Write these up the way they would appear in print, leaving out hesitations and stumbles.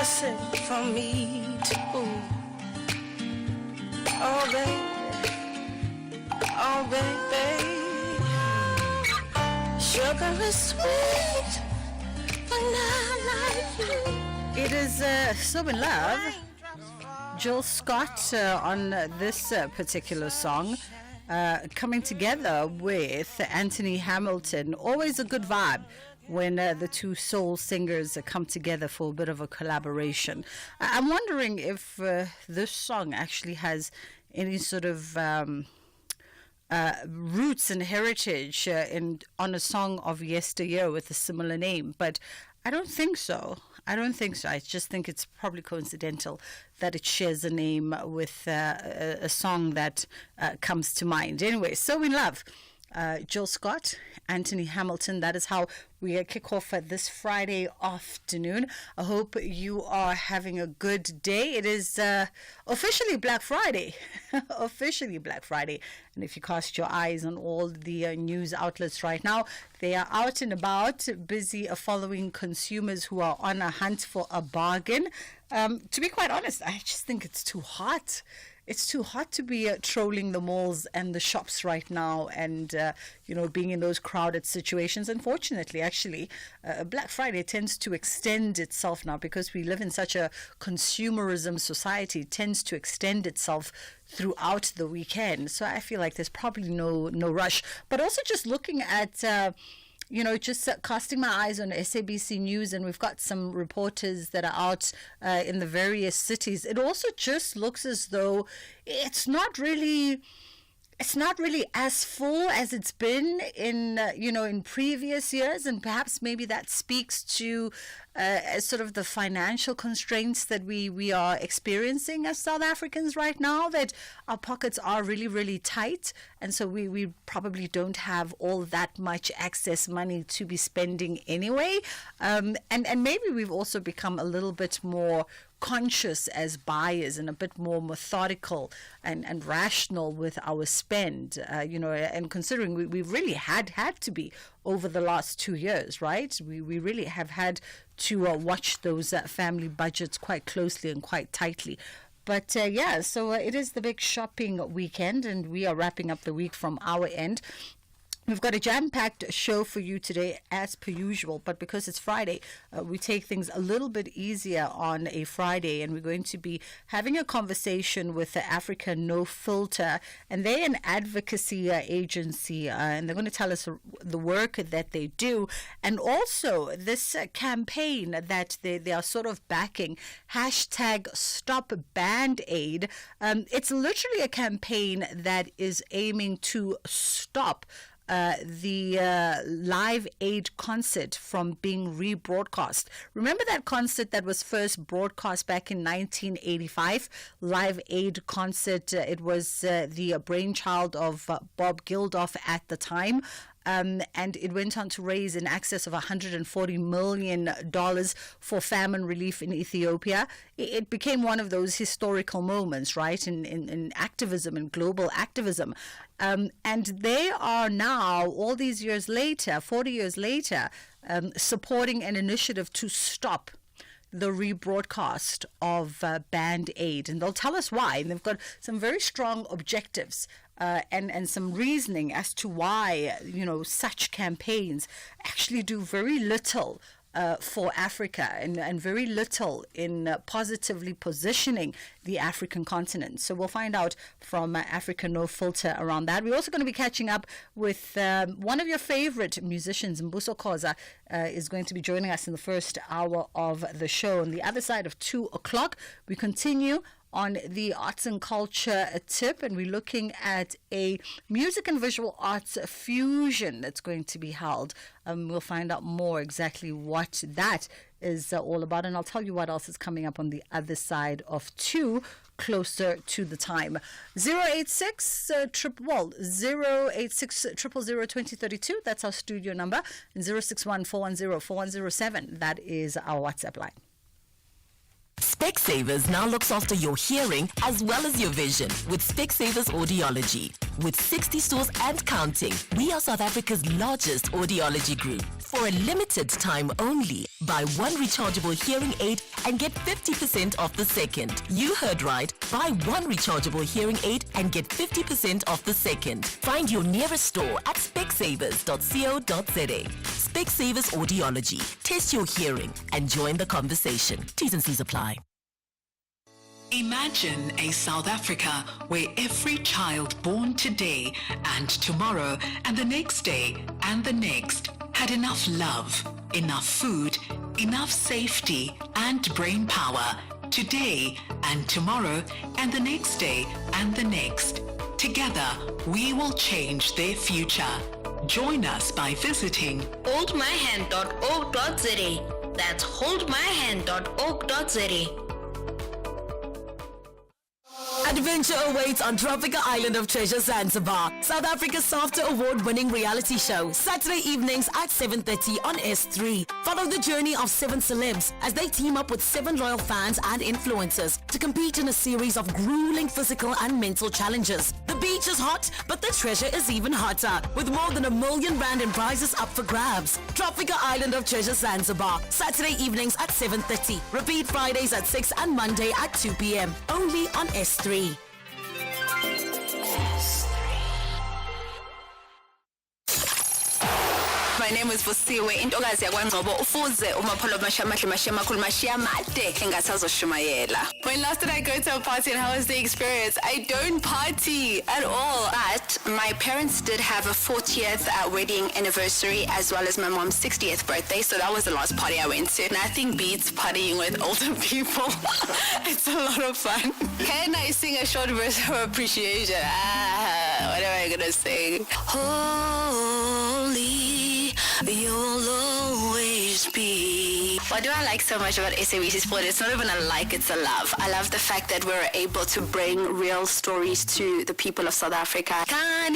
what's it for me to? Oh baby, oh baby, sugar is sweet, but not like you. It is So In Love. Jill Scott on this particular song, coming together with Anthony Hamilton. Always a good vibe when the two soul singers come together for a bit of a collaboration. I'm wondering if this song actually has any sort of roots and heritage on a song of yesteryear with a similar name, but I don't think so. I just think it's probably coincidental that it shares a name with a song that comes to mind. Anyway, So In Love. Jill Scott, Anthony Hamilton. That is how we kick off this Friday afternoon. I hope you are having a good day. It is officially Black Friday. Officially Black Friday. And if you cast your eyes on all the news outlets right now, they are out and about, busy following consumers who are on a hunt for a bargain. To be quite honest, I just think it's too hot. It's too hot to be trolling the malls and the shops right now and, being in those crowded situations. Unfortunately, actually, Black Friday tends to extend itself now because we live in such a consumerism society. It tends to extend itself throughout the weekend. So I feel like there's probably no rush. But also just looking at... just casting my eyes on SABC News, and we've got some reporters that are out in the various cities. It also just looks as though it's not really as full as it's been in previous years, and perhaps maybe that speaks to sort of the financial constraints that we are experiencing as South Africans right now, that our pockets are really, really tight, and so we probably don't have all that much excess money to be spending anyway, and maybe we've also become a little bit more conscious as buyers and a bit more methodical and rational with our spend, and considering we've really had to be over the last 2 years, right? We really have had to watch those family budgets quite closely and quite tightly. But so it is the big shopping weekend, and we are wrapping up the week from our end. We've got a jam-packed show for you today, as per usual, but because it's Friday, we take things a little bit easier on a Friday, and we're going to be having a conversation with the Africa No Filter, and they're an advocacy agency, and they're going to tell us the work that they do, and also this campaign that they are sort of backing, #StopBand-Aid. It's literally a campaign that is aiming to stop the Live Aid concert from being rebroadcast. Remember that concert that was first broadcast back in 1985? Live Aid concert. It was the brainchild of Bob Geldof at the time. And it went on to raise in excess of $140 million for famine relief in Ethiopia. It became one of those historical moments, right, in activism and global activism. And they are now, all these years later, 40 years later, supporting an initiative to stop the rebroadcast of Band-Aid. And they'll tell us why. And they've got some very strong objectives and some reasoning as to why, such campaigns actually do very little for Africa and very little in positively positioning the African continent. So we'll find out from Africa No Filter around that. We're also going to be catching up with one of your favorite musicians, Mbuso Khoza, is going to be joining us in the first hour of the show. On the other side of 2 o'clock, we continue on the arts and culture tip, and we're looking at a music and visual arts fusion that's going to be held. We'll find out more exactly what that is all about, and I'll tell you what else is coming up on the other side of 2 closer to the time. 086 086 000 2032, that's our studio number, and 061 410 4107, that is our WhatsApp line. Specsavers now looks after your hearing as well as your vision with Specsavers Audiology. With 60 stores and counting, we are South Africa's largest audiology group. For a limited time only, buy one rechargeable hearing aid and get 50% off the second. You heard right. Buy one rechargeable hearing aid and get 50% off the second. Find your nearest store at specsavers.co.za. Specsavers Audiology. Test your hearing and join the conversation. T's and C's apply. Imagine a South Africa where every child born today and tomorrow and the next day and the next had enough love, enough food, enough safety and brain power today and tomorrow and the next day and the next. Together, we will change their future. Join us by visiting holdmyhand.org.za. That's holdmyhand.org.za. Adventure awaits on Tropical Island of Treasure Zanzibar, South Africa's SAFTA award-winning reality show, Saturday evenings at 7:30 on S3. Follow the journey of 7 celebs as they team up with 7 loyal fans and influencers to compete in a series of grueling physical and mental challenges. The beach is hot, but the treasure is even hotter, with more than R1 million in prizes up for grabs. Tropical Island of Treasure Zanzibar, Saturday evenings at 7:30. Repeat Fridays at 6 and Monday at 2 p.m. Only on S3. My name is Vusiwe intokazi yakwaNgcobo ufuze umapholo mashamahle made engasazoshumayela. When last did I go to a party and how was the experience? I don't party at all. But my parents did have a 40th wedding anniversary as well as my mom's 60th birthday, so that was the last party I went to. Nothing beats partying with older people. It's a lot of fun. Can I sing a short verse of appreciation? What am I gonna sing? Holy, you'll always be. What do I like so much about SABC Sport? It's not even a like, it's a love. I love the fact that we're able to bring real stories to the people of South Africa. Catch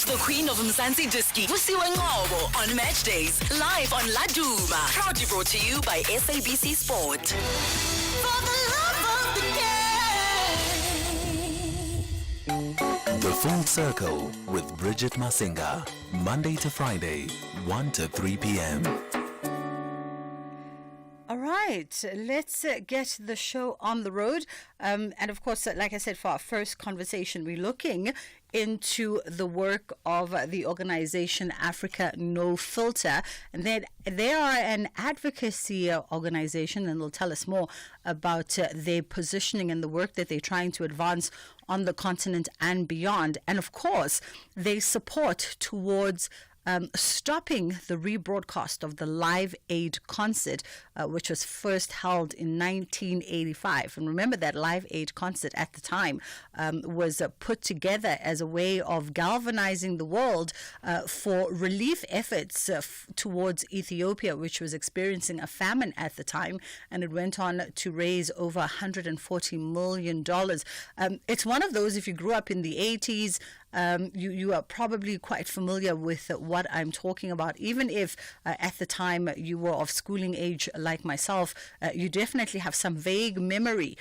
the queen of Mzansi Diski, Vusiwe Ngcobo, on match days, live on Laduma. Proudly brought to you by SABC Sport. For the love of the game. The Full Circle with Bridget Masinga, Monday to Friday, 1 to 3 p.m. All right, let's get the show on the road. And of course, like I said, for our first conversation, we're looking into the work of the organization Africa No Filter. And they are an advocacy organization, and they'll tell us more about their positioning and the work that they're trying to advance on the continent and beyond. And of course, they support towards stopping the rebroadcast of the Live Aid concert, which was first held in 1985. And remember that Live Aid concert at the time was put together as a way of galvanizing the world for relief efforts towards Ethiopia, which was experiencing a famine at the time. And it went on to raise over $140 million. It's one of those, if you grew up in the 80s, you are probably quite familiar with what I'm talking about. Even if at the time you were of schooling age like myself, you definitely have some vague memory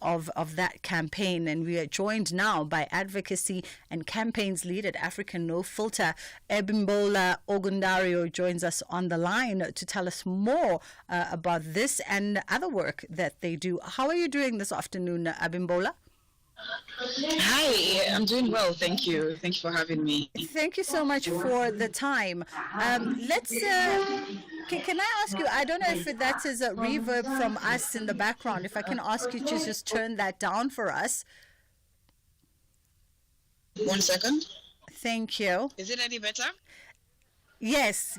of that campaign. And we are joined now by advocacy and campaigns lead at African No Filter. Abimbola Ogundario joins us on the line to tell us more about this and other work that they do. How are you doing this afternoon, Abimbola? Hi, I'm doing well, thank you. Thank you for having me. Thank you so much for the time. Let's. Can I ask you? I don't know if that is a reverb from us in the background. If I can ask you to just turn that down for us. 1 second. Thank you. Is it any better? Yes.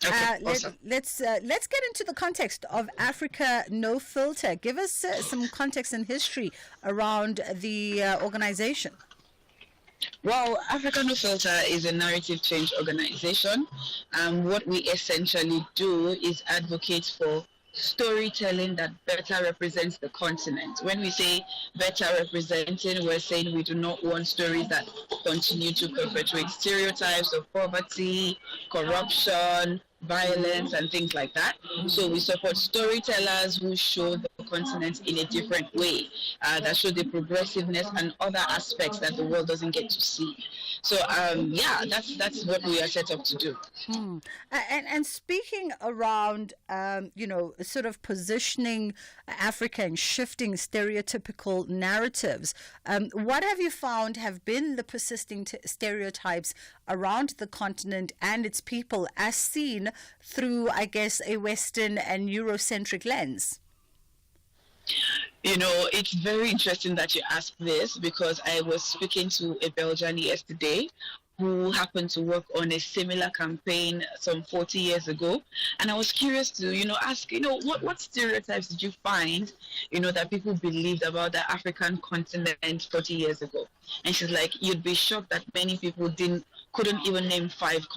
Okay, awesome. Let's get into the context of Africa No Filter. Give us some context and history around the organization. Well, Africa No Filter is a narrative change organization. What we essentially do is advocate for storytelling that better represents the continent. When we say better representing, we're saying we do not want stories that continue to perpetuate stereotypes of poverty, corruption, violence, and things like that. So we support storytellers who show the continent in a different way, that show the progressiveness and other aspects that the world doesn't get to see. So yeah, that's what we are set up to do. And speaking around, sort of positioning Africa and shifting stereotypical narratives, what have you found have been the persisting stereotypes around the continent and its people as seen through, I guess, a Western and Eurocentric lens? You know, it's very interesting that you asked this, because I was speaking to a Belgian yesterday who happened to work on a similar campaign some 40 years ago. And I was curious to, ask, what stereotypes did you find, that people believed about the African continent 40 years ago? And she's like, you'd be shocked that many people couldn't even name five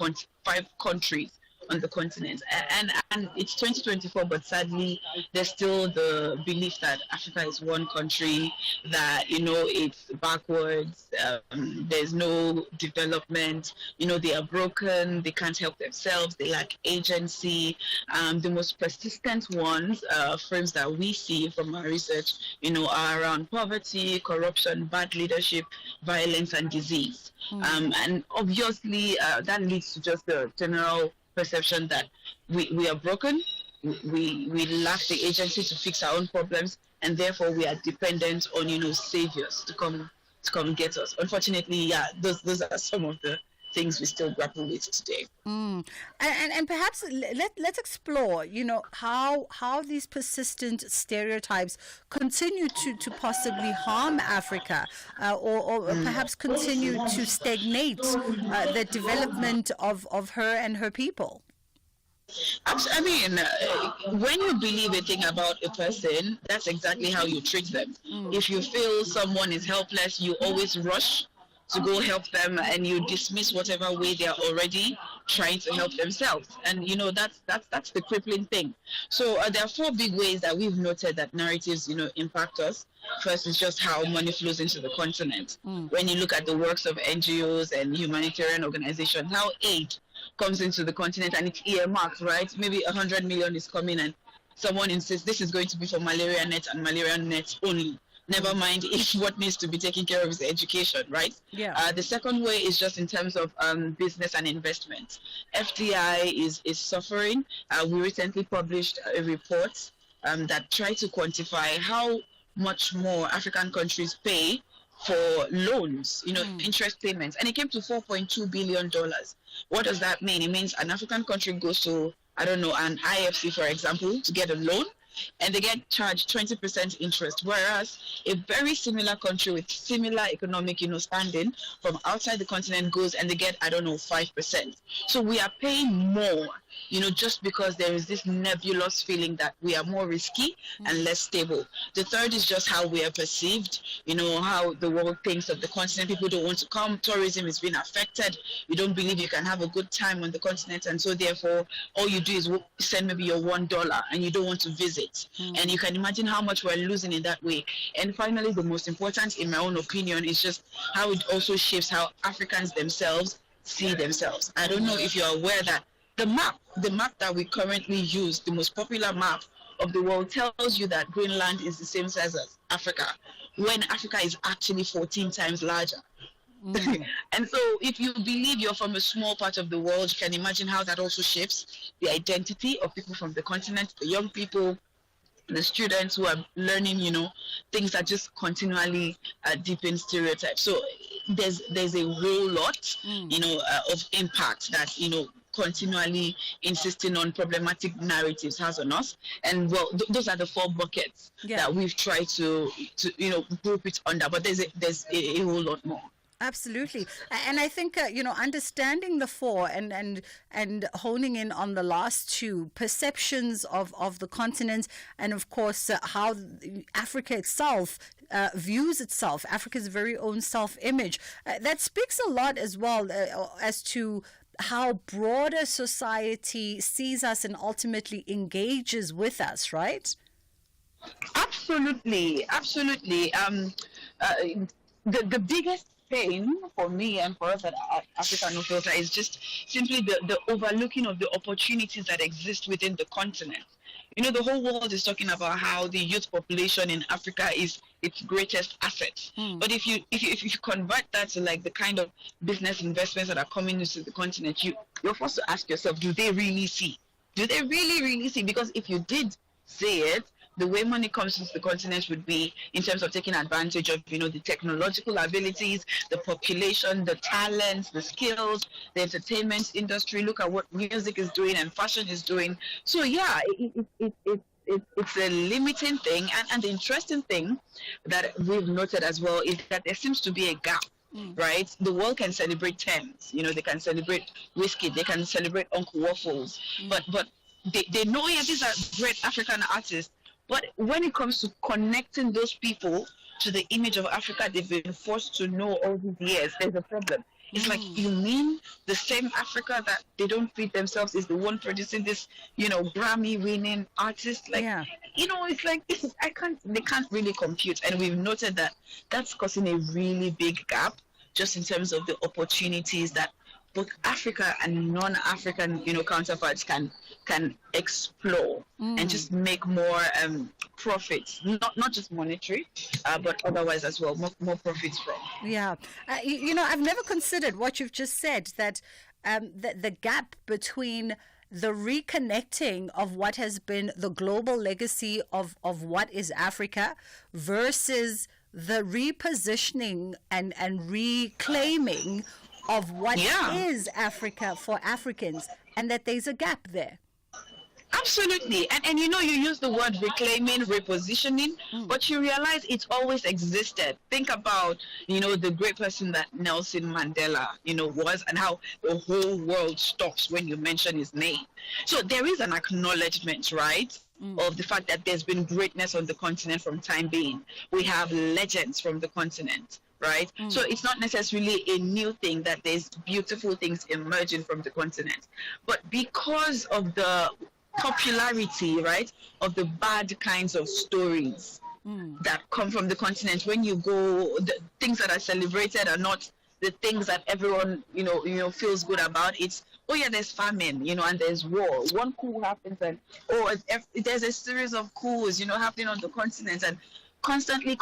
countries on the continent. And it's 2024, but sadly, there's still the belief that Africa is one country, that, it's backwards, there's no development, they are broken, they can't help themselves, they lack agency. The most persistent ones, frames that we see from our research, are around poverty, corruption, bad leadership, violence, and disease. And obviously, that leads to just the general perception that we are broken, we lack the agency to fix our own problems, and therefore we are dependent on saviors to come get us. Unfortunately, yeah, those are some of the things we still grapple with today. And perhaps let's explore, how these persistent stereotypes continue to possibly harm Africa, or perhaps continue to stagnate the development of her and her people. I mean, when you believe a thing about a person, that's exactly how you treat them. If you feel someone is helpless, you always rush to go help them, and you dismiss whatever way they are already trying to help themselves. And that's the crippling thing. So there are 4 big ways that we've noted that narratives impact us. First is just how money flows into the continent. When you look at the works of NGOs and humanitarian organizations, how aid comes into the continent and it's earmarked, right? Maybe 100 million is coming, and someone insists this is going to be for malaria nets and malaria nets only. Never mind if what needs to be taken care of is education, right? Yeah. The second way is just in terms of business and investment. FDI is suffering. We recently published a report that tried to quantify how much more African countries pay for loans, interest payments, and it came to $4.2 billion. What does that mean? It means an African country goes to, an IFC, for example, to get a loan, and they get charged 20% interest, whereas a very similar country with similar economic, standing from outside the continent goes and they get, 5%. So we are paying more, just because there is this nebulous feeling that we are more risky and less stable. The third is just how we are perceived, how the world thinks of the continent. People don't want to come. Tourism is being affected. You don't believe you can have a good time on the continent, and so therefore all you do is send maybe your $1 and you don't want to visit. And you can imagine how much we're losing in that way. And finally, the most important, in my own opinion, is just how it also shapes how Africans themselves see themselves. I don't know if you're aware that the map that we currently use, the most popular map of the world, tells you that Greenland is the same size as Africa, when Africa is actually 14 times larger. And so if you believe you're from a small part of the world, you can imagine how that also shapes the identity of people from the continent, the young people, the students who are learning, things that just continually deepen stereotypes. So there's a whole lot, of impact that, continually insisting on problematic narratives has on us. And those are the 4 buckets that we've tried to group it under, but there's a whole lot more. Absolutely. And I think, understanding the 4 and honing in on the last 2, perceptions of the continent, and of course, how Africa itself views itself, Africa's very own self-image. That speaks a lot as well as to how broader society sees us and ultimately engages with us, right? Absolutely. The biggest pain for me and for us at Africa No Filter is just simply the overlooking of the opportunities that exist within the continent. You know, the whole world is talking about how the youth population in Africa is its greatest asset. But if you convert that to like the kind of business investments that are coming into the continent, you're forced to ask yourself, do they really see? Do they really see? Because if you did see it, the way money comes to the continent would be in terms of taking advantage of, you know, the technological abilities, the population, the talents, the skills, the entertainment industry. Look at what music is doing and fashion is doing. So yeah, it's a limiting thing. And the interesting thing that we've noted as well is that there seems to be a gap. Right, the world can celebrate Thames, you know, they can celebrate whiskey, they can celebrate Uncle Waffles, but they know, yeah, these are great African artists. But when it comes to connecting those people to the image of Africa they've been forced to know all these years, there's a problem. It's like, you mean the same Africa that they don't feed themselves is the one producing this, you know, Grammy-winning artist? Like, you know, it's like, they can't really compute. And we've noted that that's causing a really big gap just in terms of the opportunities that both Africa and non-African, you know, counterparts can explore and just make more profits, not just monetary, but otherwise as well, more profits from. Yeah. You know, I've never considered what you've just said, that the gap between the reconnecting of what has been the global legacy of what is Africa versus the repositioning and reclaiming of what is Africa for Africans, and that there's a gap there. Absolutely. And you know, you use the word reclaiming, repositioning, but you realize it's always existed. Think about, you know, the great person that Nelson Mandela, you know, was, and how the whole world stops when you mention his name. So there is an acknowledgement, right, of the fact that there's been greatness on the continent from time being. We have legends from the continent. Right? So it's not necessarily a new thing that there's beautiful things emerging from the continent. But because of the popularity, right, of the bad kinds of stories that come from the continent, when you go, the things that are celebrated are not the things that everyone, you know, feels good about. It's, oh yeah, there's famine, you know, and there's war. One coup happens, and there's a series of coups, you know, happening on the continent, and constantly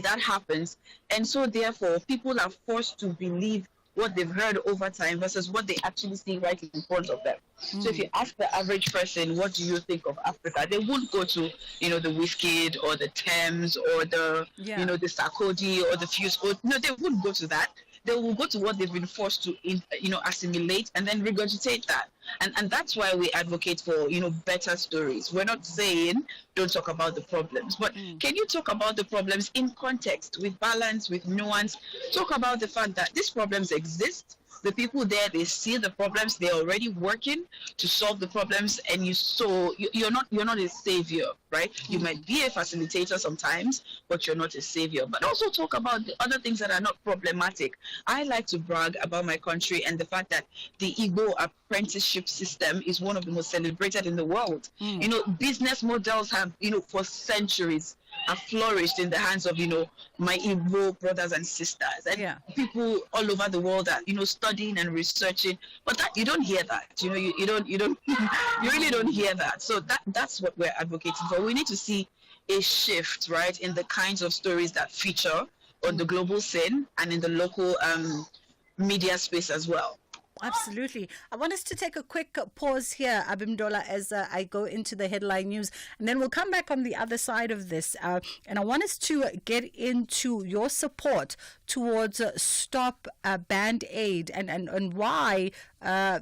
that happens. And so therefore people are forced to believe what they've heard over time versus what they actually see right in front of them. So if you ask the average person, what do you think of Africa, they won't go to, you know, the Wizkid or the Thames or the you know, the Sarkozy or the Fuse, or no, they wouldn't go to that. They will go to what they've been forced to, you know, assimilate and then regurgitate that. And that's why we advocate for, you know, better stories. We're not saying don't talk about the problems, but can you talk about the problems in context, with balance, with nuance? Talk about the fact that these problems exist. The people there, they see the problems, they're already working to solve the problems, and you're not a savior, right? You might be a facilitator sometimes, but you're not a savior. But also talk about the other things that are not problematic. I like to brag about my country and the fact that the Igbo apprenticeship system is one of the most celebrated in the world. You know, business models have, you know, for centuries have flourished in the hands of, you know, my Igbo brothers and sisters, and people all over the world are, you know, studying and researching. But that, you don't hear that, you know, you don't you really don't hear that. So that's what we're advocating for. We need to see a shift, right, in the kinds of stories that feature on the global scene and in the local media space as well. Absolutely. I want us to take a quick pause here, Abimdola, as I go into the headline news, and then we'll come back on the other side of this. And I want us to get into your support towards Stop Band Aid and why,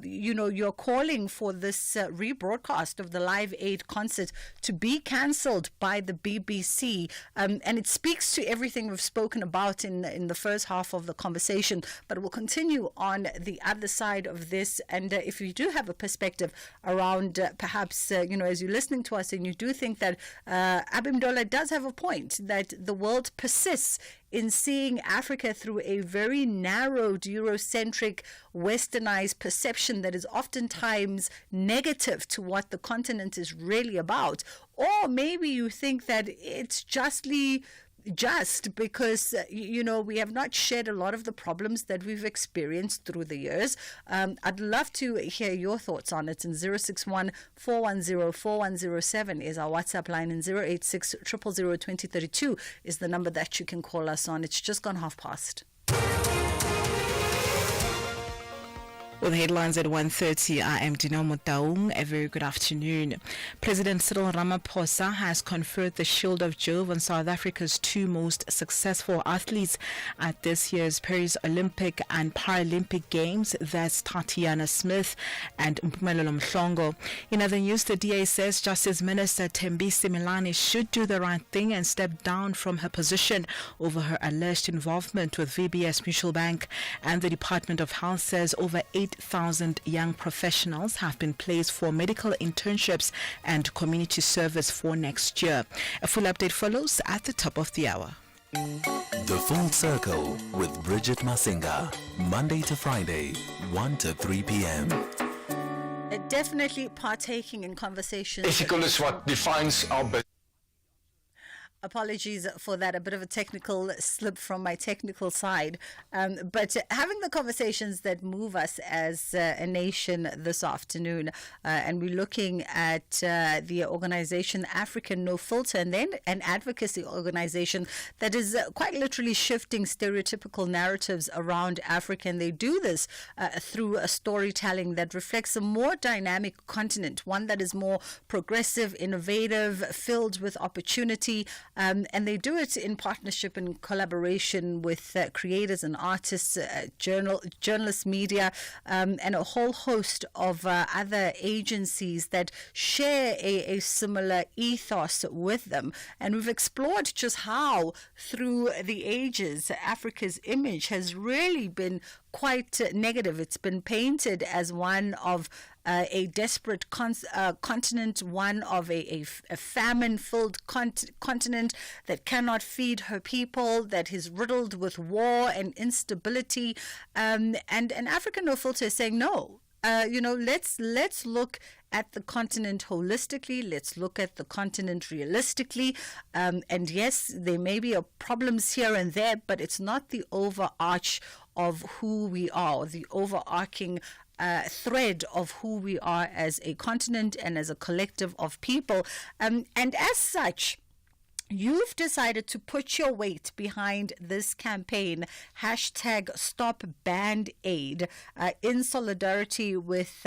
you know, you're calling for this rebroadcast of the Live Aid concert to be cancelled by the BBC. And it speaks to everything we've spoken about in the first half of the conversation, but we'll continue on the other side of this. And if you do have a perspective around perhaps, you know, as you're listening to us and you do think that Abimdola does have a point, that the world persists in seeing Africa through a very narrowed, Eurocentric, westernized perception that is oftentimes negative to what the continent is really about. Or maybe you think that it's justly, just because, we have not shared a lot of the problems that we've experienced through the years. I'd love to hear your thoughts on it. In 061 410 4107 is our WhatsApp line, and 086 000 2032 is the number that you can call us on. It's just gone past. With headlines at 1:30, I am Dino Motaung. A very good afternoon. President Cyril Ramaphosa has conferred the Shield of Jove on South Africa's two most successful athletes at this year's Paris Olympic and Paralympic Games. That's Tatiana Smith and Mpumelelo Mhlongo. In other news, the DA says Justice Minister Thembisi Milani should do the right thing and step down from her position over her alleged involvement with VBS Mutual Bank. And the Department of Health says over 8,000 young professionals have been placed for medical internships and community service for next year. A full update follows at the top of the hour. The Full Circle with Bridget Masinga. Monday to Friday, 1 to 3 p.m. Definitely partaking in conversations. Ethical is what defines our business. Apologies for that, a bit of a technical slip from my technical side. But having the conversations that move us as a nation this afternoon, and we're looking at the organization African No Filter, and then an advocacy organization that is quite literally shifting stereotypical narratives around Africa. And they do this through a storytelling that reflects a more dynamic continent, one that is more progressive, innovative, filled with opportunity. And they do it in partnership and collaboration with creators and artists, journalists, media, and a whole host of other agencies that share a similar ethos with them. And we've explored just how, through the ages, Africa's image has really been quite negative. It's been painted as one of a desperate continent, one of a famine-filled continent that cannot feed her people, that is riddled with war and instability. And Africa No Filter is saying, no, let's look at the continent holistically. Let's look at the continent realistically. And yes, there may be problems here and there, but it's not the overarch of who we are, the overarching thread of who we are as a continent and as a collective of people. And as such, you've decided to put your weight behind this campaign, #StopBand-Aid, in solidarity with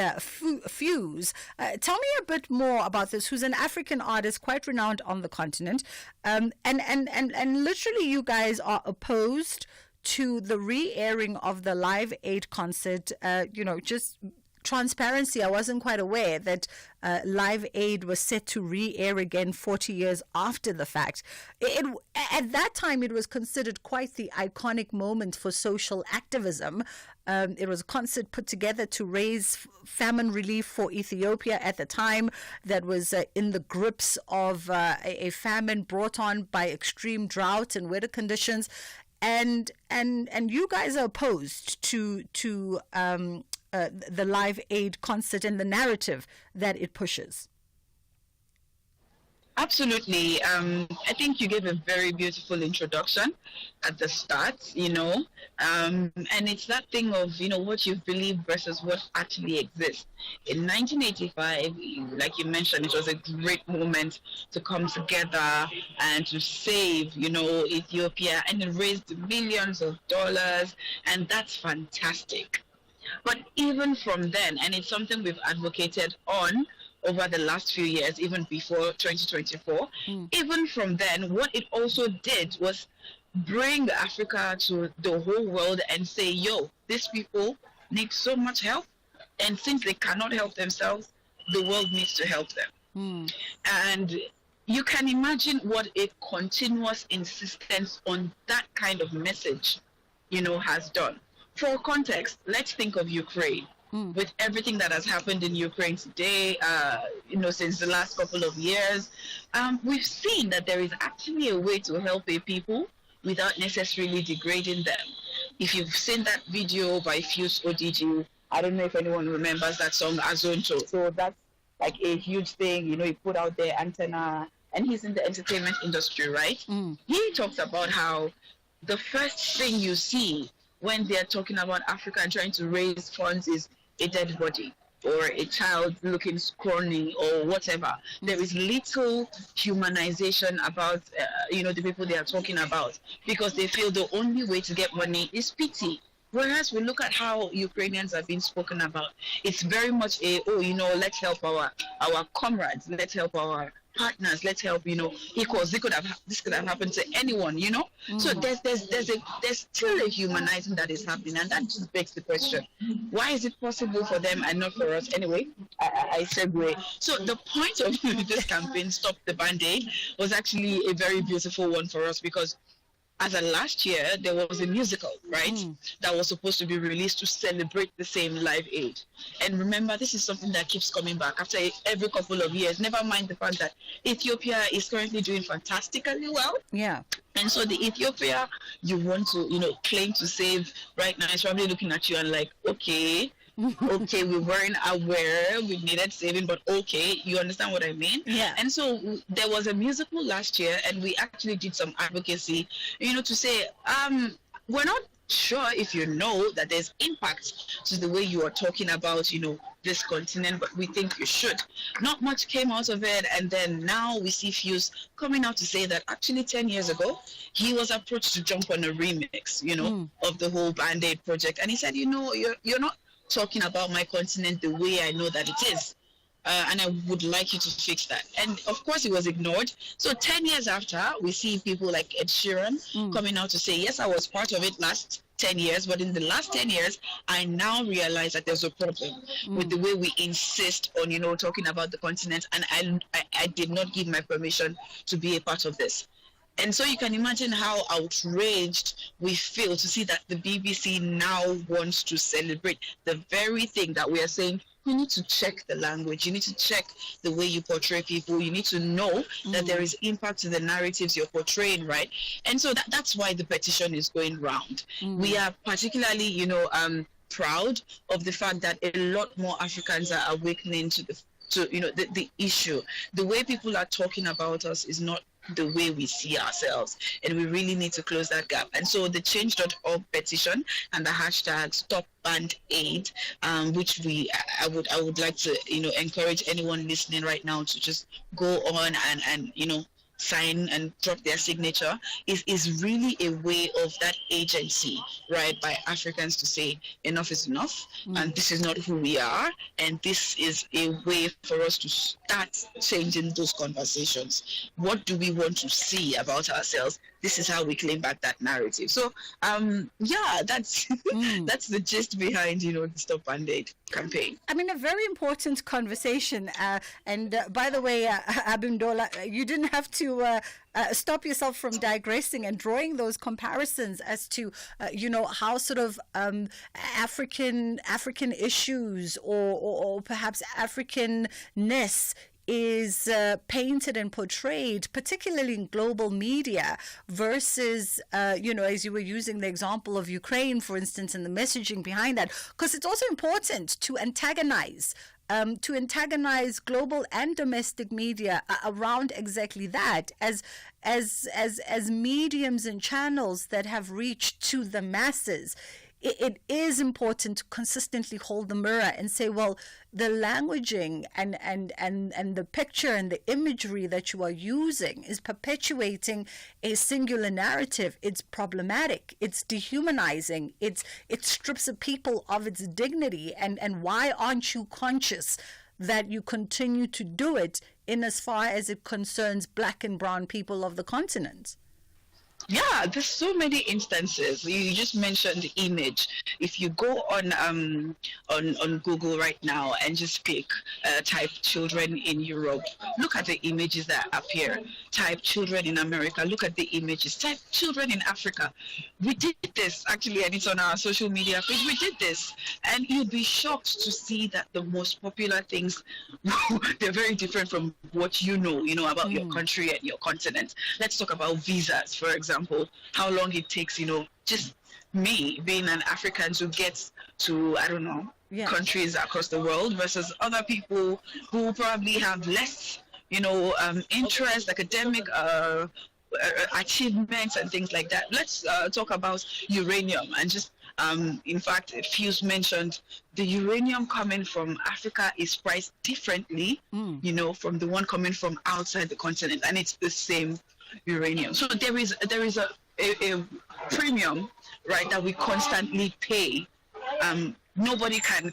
Fuse. Tell me a bit more about this, who's an African artist quite renowned on the continent. And literally you guys are opposed to the re-airing of the Live Aid concert. Just transparency, I wasn't quite aware that Live Aid was set to re-air again 40 years after the fact. At that time, it was considered quite the iconic moment for social activism. It was a concert put together to raise famine relief for Ethiopia at the time that was in the grips of a famine brought on by extreme drought and weather conditions. And you guys are opposed to the Live Aid concert and the narrative that it pushes. Absolutely. I think you gave a very beautiful introduction at the start, and it's that thing of, what you believe versus what actually exists. In 1985, like you mentioned, it was a great moment to come together and to save, Ethiopia, and it raised millions of dollars, and that's fantastic. But even from then, and it's something we've advocated on over the last few years, even before 2024, even from then, what it also did was bring Africa to the whole world and say, these people need so much help. And since they cannot help themselves, the world needs to help them. And you can imagine what a continuous insistence on that kind of message, has done. For context, let's think of Ukraine. With everything that has happened in Ukraine today, since the last couple of years, we've seen that there is actually a way to help a people without necessarily degrading them. If you've seen that video by Fuse ODG, I don't know if anyone remembers that song, Azonto. So that's like a huge thing, he put out their antenna and he's in the entertainment industry, right? He talks about how the first thing you see when they're talking about Africa and trying to raise funds is a dead body or a child looking scrawny or whatever. There is little humanization about, the people they are talking about, because they feel the only way to get money is pity. Whereas we look at how Ukrainians are being spoken about, it's very much let's help our comrades, let's help our partners, let's help, equals. This could have happened to anyone, So there's still a humanizing that is happening, and that just begs the question: why is it possible for them and not for us? Anyway, I segue. So the point of this campaign, Stop the Band-Aid, was actually a very beautiful one for us, because as of last year, there was a musical, right, that was supposed to be released to celebrate the same Live Aid. And remember, this is something that keeps coming back after every couple of years, never mind the fact that Ethiopia is currently doing fantastically well. Yeah. And so the Ethiopia you want to, claim to save right now is probably looking at you and like, okay, we weren't aware we needed saving, but okay, you understand what I mean? Yeah. And so there was a musical last year, and we actually did some advocacy, to say, we're not sure if you know that there's impact to the way you are talking about, this continent, but we think you should. Not much came out of it, and then now we see Fuse coming out to say that actually 10 years ago, he was approached to jump on a remix, of the whole Band-Aid project, and he said, you're not talking about my continent the way I know that it is. And I would like you to fix that. And of course, it was ignored. So 10 years after, we see people like Ed Sheeran coming out to say, yes, I was part of it last 10 years, but in the last 10 years, I now realize that there's a problem with the way we insist on, talking about the continent. And I did not give my permission to be a part of this. And so you can imagine how outraged we feel to see that the BBC now wants to celebrate the very thing that we are saying. You need to check the language. You need to check the way you portray people. You need to know that there is impact to the narratives you're portraying, right? And so that's why the petition is going round. We are particularly, proud of the fact that a lot more Africans are awakening to the issue. The way people are talking about us is not the way we see ourselves, and we really need to close that gap. And so the change.org petition and the hashtag Stop Band-Aid, which I would like to encourage anyone listening right now to just go on and sign and drop their signature, is really a way of that agency, right, by Africans to say enough is enough, and this is not who we are, and this is a way for us to start changing those conversations. What do we want to see about ourselves? This is how we claim back that narrative. So, that's that's the gist behind, the Stop Band-Aid campaign. I mean, a very important conversation. And by the way, Abimdola, you didn't have to stop yourself from digressing and drawing those comparisons as to, how sort of African issues or perhaps Africanness is painted and portrayed, particularly in global media, versus, as you were using the example of Ukraine, for instance, and the messaging behind that, because it's also important to antagonize global and domestic media around exactly that, as mediums and channels that have reached to the masses. It is important to consistently hold the mirror and say, well, the languaging and the picture and the imagery that you are using is perpetuating a singular narrative. It's problematic. It's dehumanizing. It strips a people of its dignity. And why aren't you conscious that you continue to do it in as far as it concerns Black and brown people of the continent? Yeah, there's so many instances. You just mentioned the image. If you go on Google right now and just type children in Europe, look at the images that appear. Type children in America, look at the images. Type children in Africa. We did this actually, and it's on our social media page. We did this, and you'll be shocked to see that the most popular things, they're very different from what you know about your country and your continent. Let's talk about visas, for example, how long it takes, just me being an African to get to, countries across the world versus other people who probably have less interest, academic achievements and things like that. Let's talk about uranium and just in fact, Fuse mentioned the uranium coming from Africa is priced differently, from the one coming from outside the continent, and it's the same uranium. So there is a premium, right, that we constantly pay. Nobody can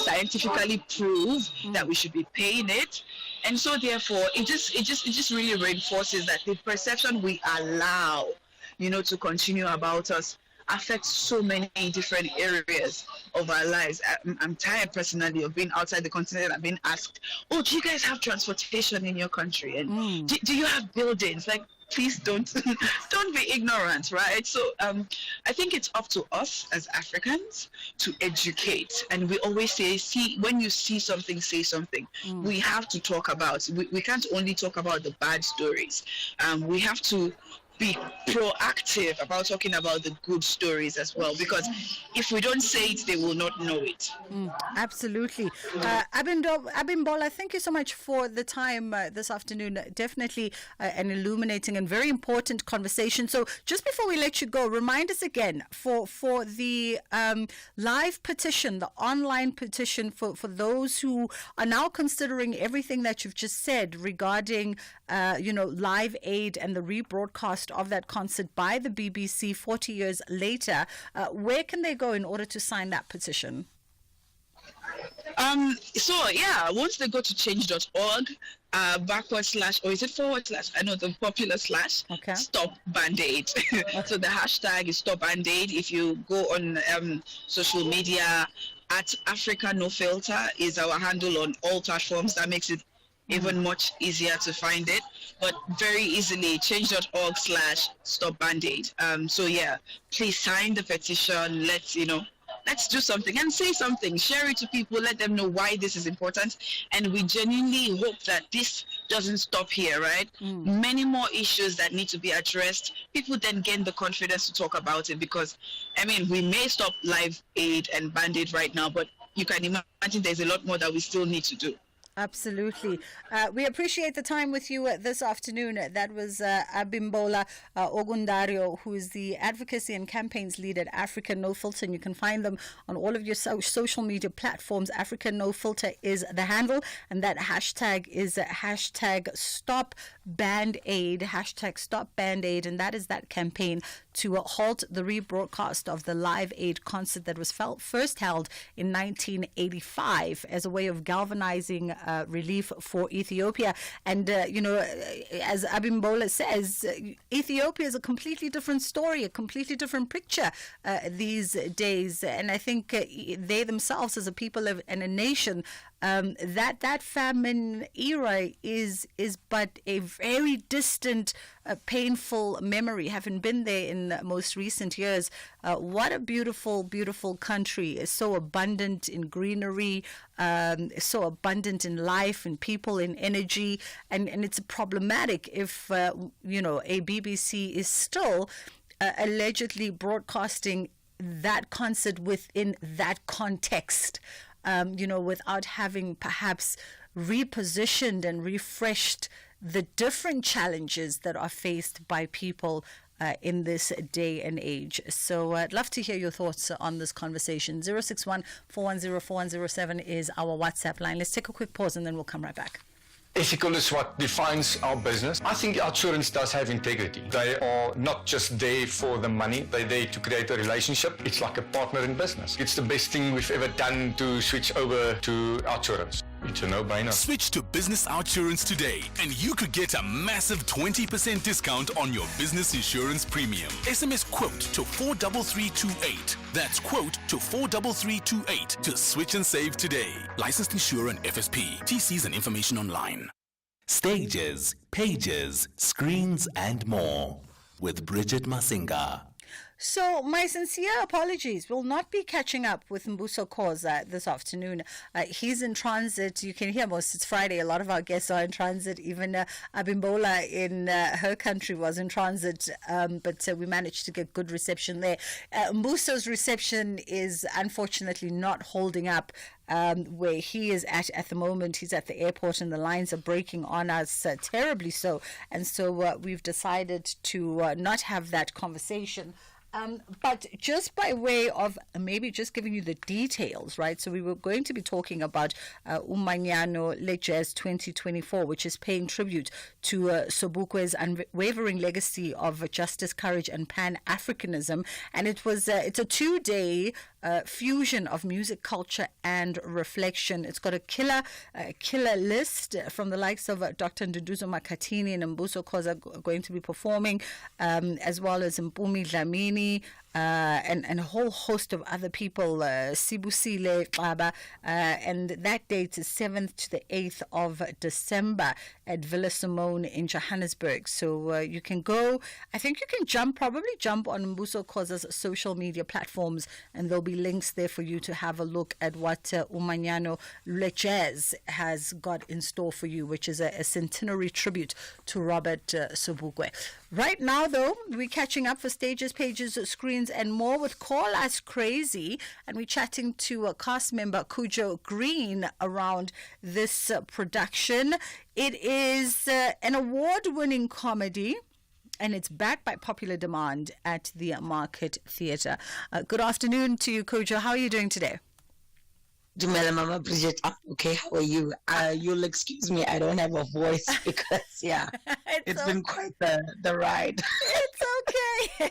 scientifically prove that we should be paying it, and so therefore it just really reinforces that the perception we allow, to continue about us affects so many different areas of our lives. I'm tired personally of being outside the continent and being asked, "Oh, do you guys have transportation in your country? And do you have buildings?" Like, please don't be ignorant, right? So I think it's up to us as Africans to educate, and we always say, when you see something, say something. We have to talk about. We can't only talk about the bad stories. We have to be proactive about talking about the good stories as well, because if we don't say it, they will not know it. Absolutely. Abimbola, thank you so much for the time this afternoon. Definitely an illuminating and very important conversation. So just before we let you go, remind us again for the live petition, the online petition for those who are now considering everything that you've just said regarding Live Aid and the rebroadcast of that concert by the BBC 40 years later. Where can they go in order to sign that petition? Once they go to change.org, / or is it / I know the popular / okay. Stop Band-Aid. So the hashtag is Stop Band-Aid. If you go on social media, at Africa No Filter is our handle on all platforms. That makes it even much easier to find it, but very easily change.org / Stop Band-Aid. Please sign the petition. Let's do something and say something, share it to people, let them know why this is important. And we genuinely hope that this doesn't stop here, right? Many more issues that need to be addressed. People then gain the confidence to talk about it, because, we may stop Live Aid and Band-Aid right now, but you can imagine there's a lot more that we still need to do. Absolutely. We appreciate the time with you this afternoon. That was Abimbola Ogundario, who is the advocacy and campaigns lead at Africa No Filter. And you can find them on all of your social media platforms. Africa No Filter is the handle, and that hashtag is hashtag Stop Band-Aid, hashtag Stop Band-Aid, and that is that campaign to halt the rebroadcast of the Live Aid concert that was first held in 1985 as a way of galvanizing relief for Ethiopia. And, as Abimbola says, Ethiopia is a completely different story, a completely different picture these days. And I think they themselves, as a people and a nation, that famine era is but a very distant, painful memory, having been there in most recent years. What a beautiful, beautiful country. It's so abundant in greenery, so abundant in life and people, in energy, and it's problematic if a BBC is still allegedly broadcasting that concert within that context. Without having perhaps repositioned and refreshed the different challenges that are faced by people in this day and age. So I'd love to hear your thoughts on this conversation. 061-410-4107 is our WhatsApp line. Let's take a quick pause and then we'll come right back. Ethical is what defines our business. I think our insurance does have integrity. They are not just there for the money, they're there to create a relationship. It's like a partner in business. It's the best thing we've ever done to switch over to our insurance. It's a no-brainer. Switch to Business Outsurance today and you could get a massive 20% discount on your business insurance premium. SMS quote to 43328. That's quote to 43328 to switch and save today. Licensed insurer and FSP. TCs and information online. Stages, pages, screens and more with Bridget Masinga. So, my sincere apologies. We'll not be catching up with Mbuso Khoza this afternoon. He's in transit. You can hear most. It's Friday. A lot of our guests are in transit. Even Abimbola in her country was in transit, but we managed to get good reception there. Mbuso's reception is unfortunately not holding up. Where he is at the moment. He's at the airport and the lines are breaking on us, terribly so. And so we've decided to not have that conversation. But just by way of maybe just giving you the details, right? So we were going to be talking about Umanyano Leges 2024, which is paying tribute to Sobukwe's unwavering legacy of justice, courage, and Pan-Africanism. And it's a 2-day fusion of music, culture, and reflection. It's got a killer list from the likes of Dr. Nduduzo Makhathini and Mbuso Khoza going to be performing, as well as Mpumi Dlamini, and a whole host of other people, Sibusile Xaba, and that date is 7th to the 8th of December at Villa Simone in Johannesburg. So you can go, I think you can probably jump on Mbuso Khoza's social media platforms, and there'll be links there for you to have a look at what Umanyano Leches has got in store for you, which is a centenary tribute to Robert Sobukwe. Right now, though, we're catching up for stages, pages, screens, and more with Call Us Crazy, and we're chatting to a cast member, Cujo Green, around this production. It is an award-winning comedy, and it's backed by popular demand at the Market Theatre. Good afternoon to you, Cujo. How are you doing today? Dumela Mama Bridget, I'm okay. How are you? You'll excuse me, I don't have a voice because, it's been quite the ride. It's okay.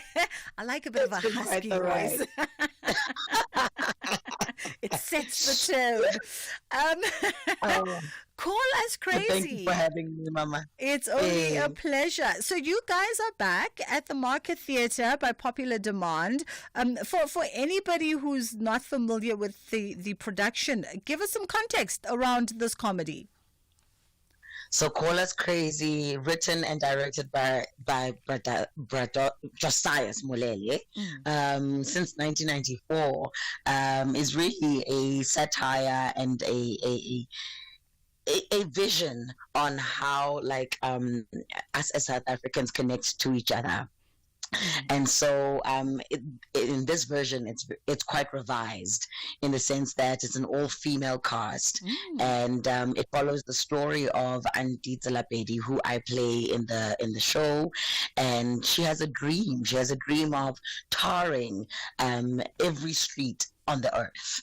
I like a bit of a husky voice. It sets the tone. Call Us Crazy. Thank you for having me, Mama. It's only a pleasure. So you guys are back at the Market Theatre by popular demand. For anybody who's not familiar with the production, give us some context around this comedy. So Call Us Crazy, written and directed by Josiah Smolele, since 1994, is really a satire and a vision on how us as South Africans connect to each other. And so in this version, it's quite revised in the sense that it's an all-female cast, and it follows the story of Auntie Tselapedi, who I play in the show, and she has a dream. She has a dream of tarring every street on the earth.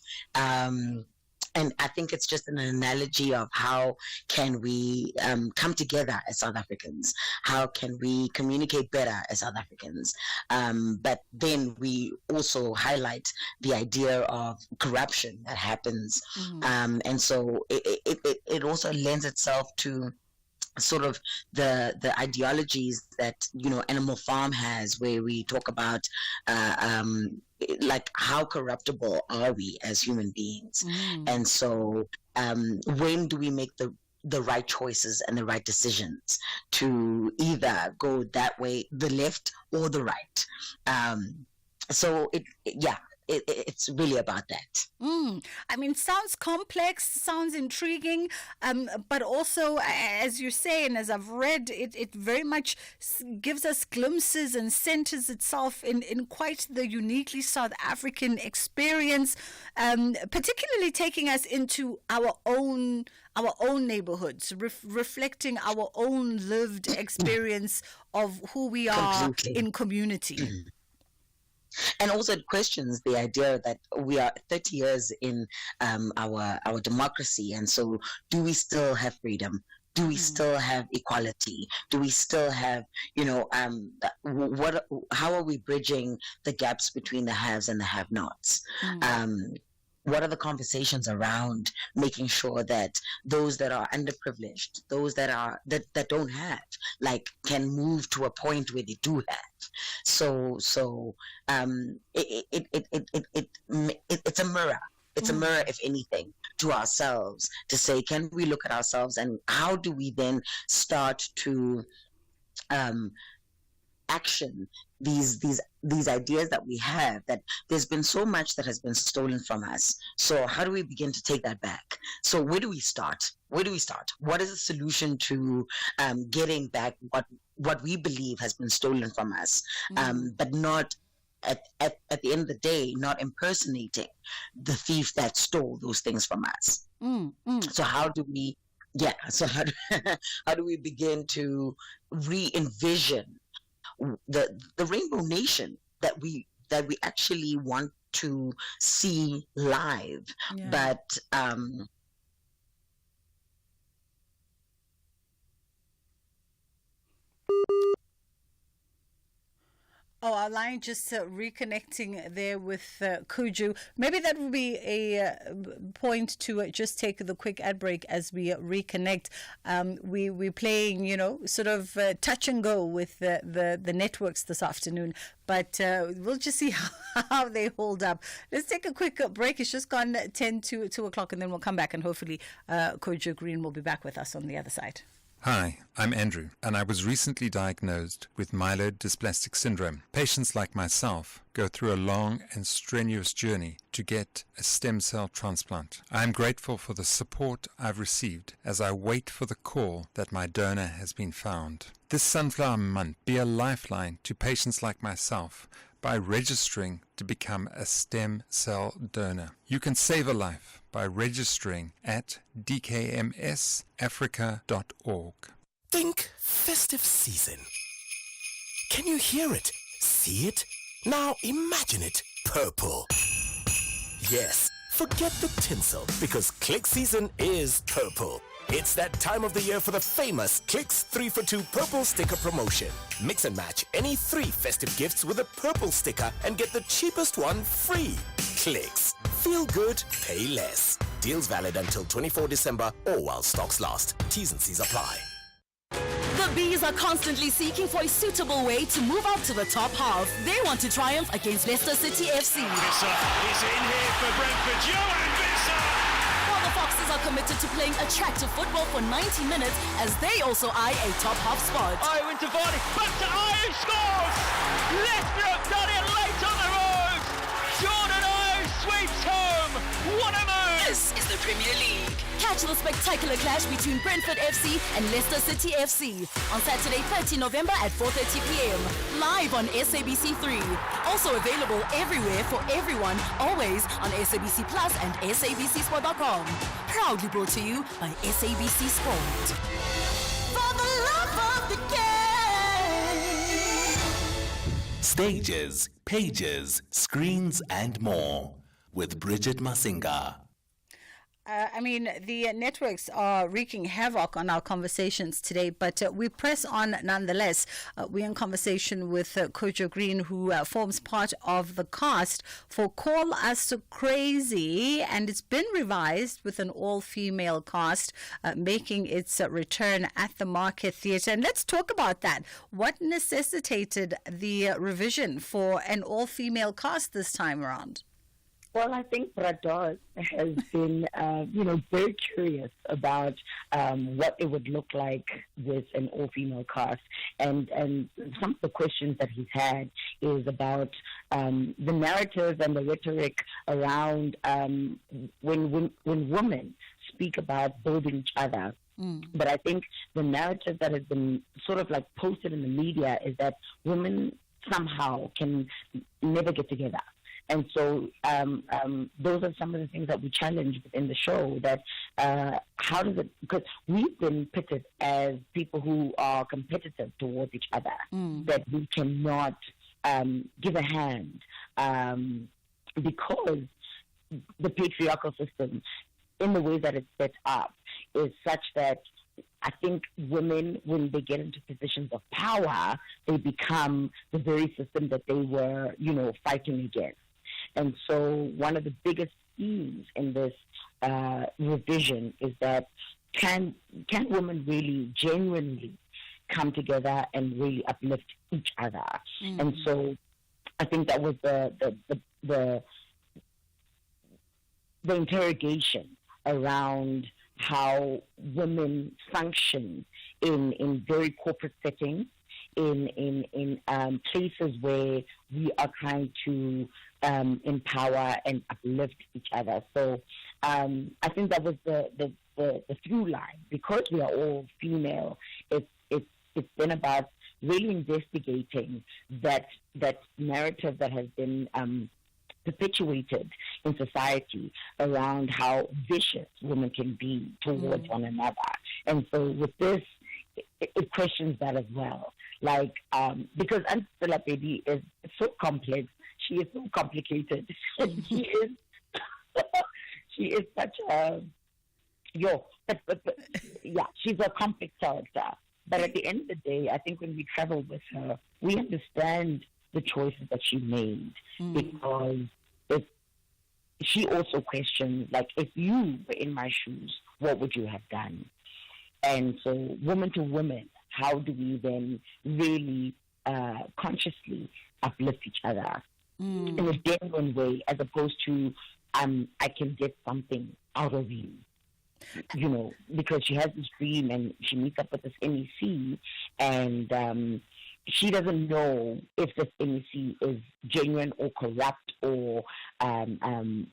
And I think it's just an analogy of how can we come together as South Africans? How can we communicate better as South Africans? But then we also highlight the idea of corruption that happens. And so it also lends itself to sort of the ideologies that Animal Farm has, where we talk about like how corruptible are we as human beings. And so when do we make the right choices and the right decisions to either go that way, the left or the right? So it's really about that. I mean, sounds complex, sounds intriguing, but also, as you say, and as I've read, it very much gives us glimpses and centers itself in quite the uniquely South African experience, particularly taking us into our own neighborhoods, reflecting our own lived experience of who we are in community. And also it questions the idea that we are 30 years in our democracy, and so do we still have freedom? Do we still have equality? Do we still have, how are we bridging the gaps between the haves and the have-nots? What are the conversations around making sure that those that are underprivileged, those that don't have, can move to a point where they do have? So it's a mirror. It's a mirror, if anything, to ourselves to say, can we look at ourselves and how do we then start to action these ideas that we have, that there's been so much that has been stolen from us. So how do we begin to take that back? So where do we start? What is the solution to getting back what we believe has been stolen from us, but not at the end of the day, not impersonating the thief that stole those things from us? So how do we how do we begin to re-envision the rainbow nation that we actually want to see live? But Oh, our line just reconnecting there with Kuju. Maybe that would be a point to just take the quick ad break as we reconnect. We're playing, sort of touch and go with the networks this afternoon, but we'll just see how they hold up. Let's take a quick break. It's just gone 10 to 2 o'clock, and then we'll come back, and hopefully Kuju Green will be back with us on the other side. Hi, I'm Andrew, and I was recently diagnosed with myelodysplastic syndrome. Patients like myself go through a long and strenuous journey to get a stem cell transplant. I am grateful for the support I've received as I wait for the call that my donor has been found. This Sunflower Month, be a lifeline to patients like myself by registering to become a stem cell donor. You can save a life by registering at dkmsafrica.org. Think festive season. Can you hear it? See it? Now imagine it purple. Yes, forget the tinsel, because Click season is purple. It's that time of the year for the famous Clicks 3 for 2 purple sticker promotion. Mix and match any 3 festive gifts with a purple sticker and get the cheapest one free. Clicks. Feel good, pay less. Deals valid until 24 December or while stocks last. T's and C's apply. The Bees are constantly seeking for a suitable way to move up to the top half. They want to triumph against Leicester City FC. Visser is in here for Brentford. Johan Visser! While the Foxes are committed to playing attractive football for 90 minutes as they also eye a top half spot. Oh, into Vardy. Back to Ayew, scores! Leicester have done it late on the road. Jordan Ayew sweeps home. What a move! This is the Premier League. Catch the spectacular clash between Brentford FC and Leicester City FC on Saturday, 30 November at 4:30 p.m. live on SABC3. Also available everywhere for everyone, always on SABC Plus and SABCSport.com. Proudly brought to you by SABC Sport. For the love of the game. Stages, pages, screens, and more with Bridget Masinga. The networks are wreaking havoc on our conversations today, but we press on nonetheless. We're in conversation with Kuju Green, who forms part of the cast for Call Us Crazy, and it's been revised with an all-female cast making its return at the Market Theatre. And let's talk about that. What necessitated the revision for an all-female cast this time around? Well, I think Brados has been, very curious about what it would look like with an all-female cast. And some of the questions that he's had is about the narrative and the rhetoric around when women speak about building each other. But I think the narrative that has been sort of like posted in the media is that women somehow can never get together. And so those are some of the things that we challenge within the show, that how does it, because we've been pitted as people who are competitive towards each other, that we cannot give a hand because the patriarchal system, in the way that it's set up, is such that I think women, when they get into positions of power, they become the very system that they were, fighting against. And so one of the biggest themes in this revision is that can women really genuinely come together and really uplift each other? And so I think that was the interrogation around how women function in very corporate settings, in places where we are trying to empower and uplift each other. So I think that was the through line. Because we are all female, it's been about really investigating that narrative that has been perpetuated in society around how vicious women can be towards one another. And so with this, it questions that as well. Like, because Angela Baby is so complex, she is so complicated. she is such a, but yeah, she's a complex character. But at the end of the day, I think when we travel with her, we understand the choices that she made, because she also questions, like, if you were in my shoes, what would you have done? And so, woman to woman, how do we then really consciously uplift each other in a genuine way, as opposed to, I can get something out of you? You know, because she has this dream and she meets up with this MEC, and she doesn't know if this MEC is genuine or corrupt or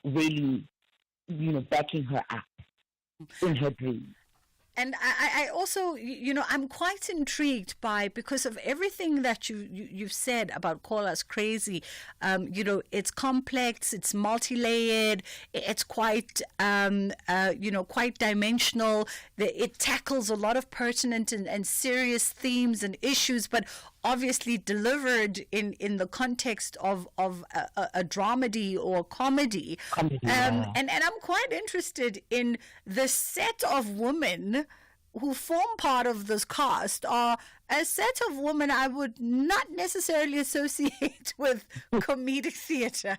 really, you know, backing her up in her dream. And I also, you know, I'm quite intrigued by, because of everything that you've said about Call Us Crazy. You know, it's complex, it's multi-layered, it's quite, you know, quite dimensional. It tackles a lot of pertinent and serious themes and issues, but obviously delivered in the context of a dramedy or comedy. And I'm quite interested in the set of women who form part of this cast are a set of women I would not necessarily associate with comedic theatre.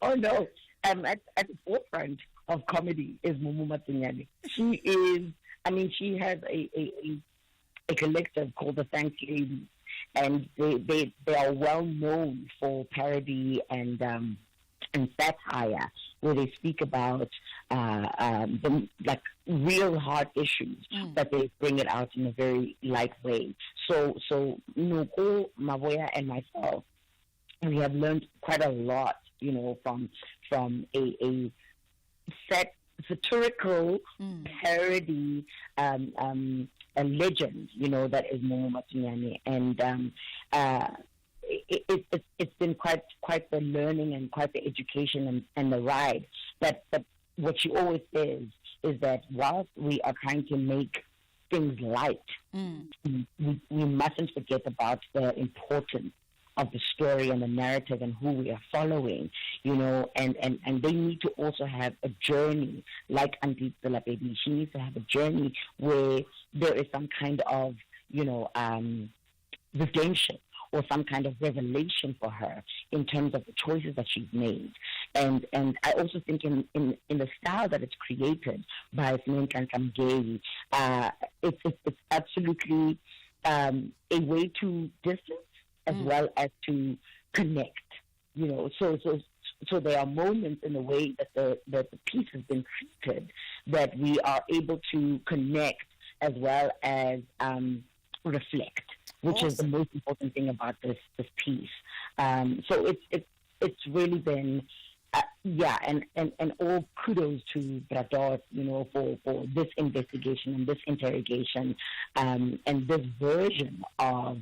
Oh no. At the forefront of comedy is Mumu Matinyane. She is, I mean, she has a collective called the Thanks Ladies, and they are well known for parody and satire, where they speak about the like real hard issues, but they bring it out in a very light way. So Nuko, Mavoya, and myself, we have learned quite a lot, you know, from a satirical parody a legend, you know, that is Momo Matinyane, and it's been quite the learning and quite the education and the ride. But what she always says is that whilst we are trying to make things light, we mustn't forget about the importance of the story and the narrative and who we are following, you know, and they need to also have a journey, like Auntie Stella Baby. She needs to have a journey where there is some kind of, you know, redemption or some kind of revelation for her in terms of the choices that she's made. And I also think in the style that it's created by Smenka and Gay, it's absolutely a way to distance as well as to connect, you know. So there are moments in the way that the piece has been treated that we are able to connect as well as reflect, which is the most important thing about this piece. So it's really been and all kudos to Bradot, you know, for this investigation and this interrogation, and this version of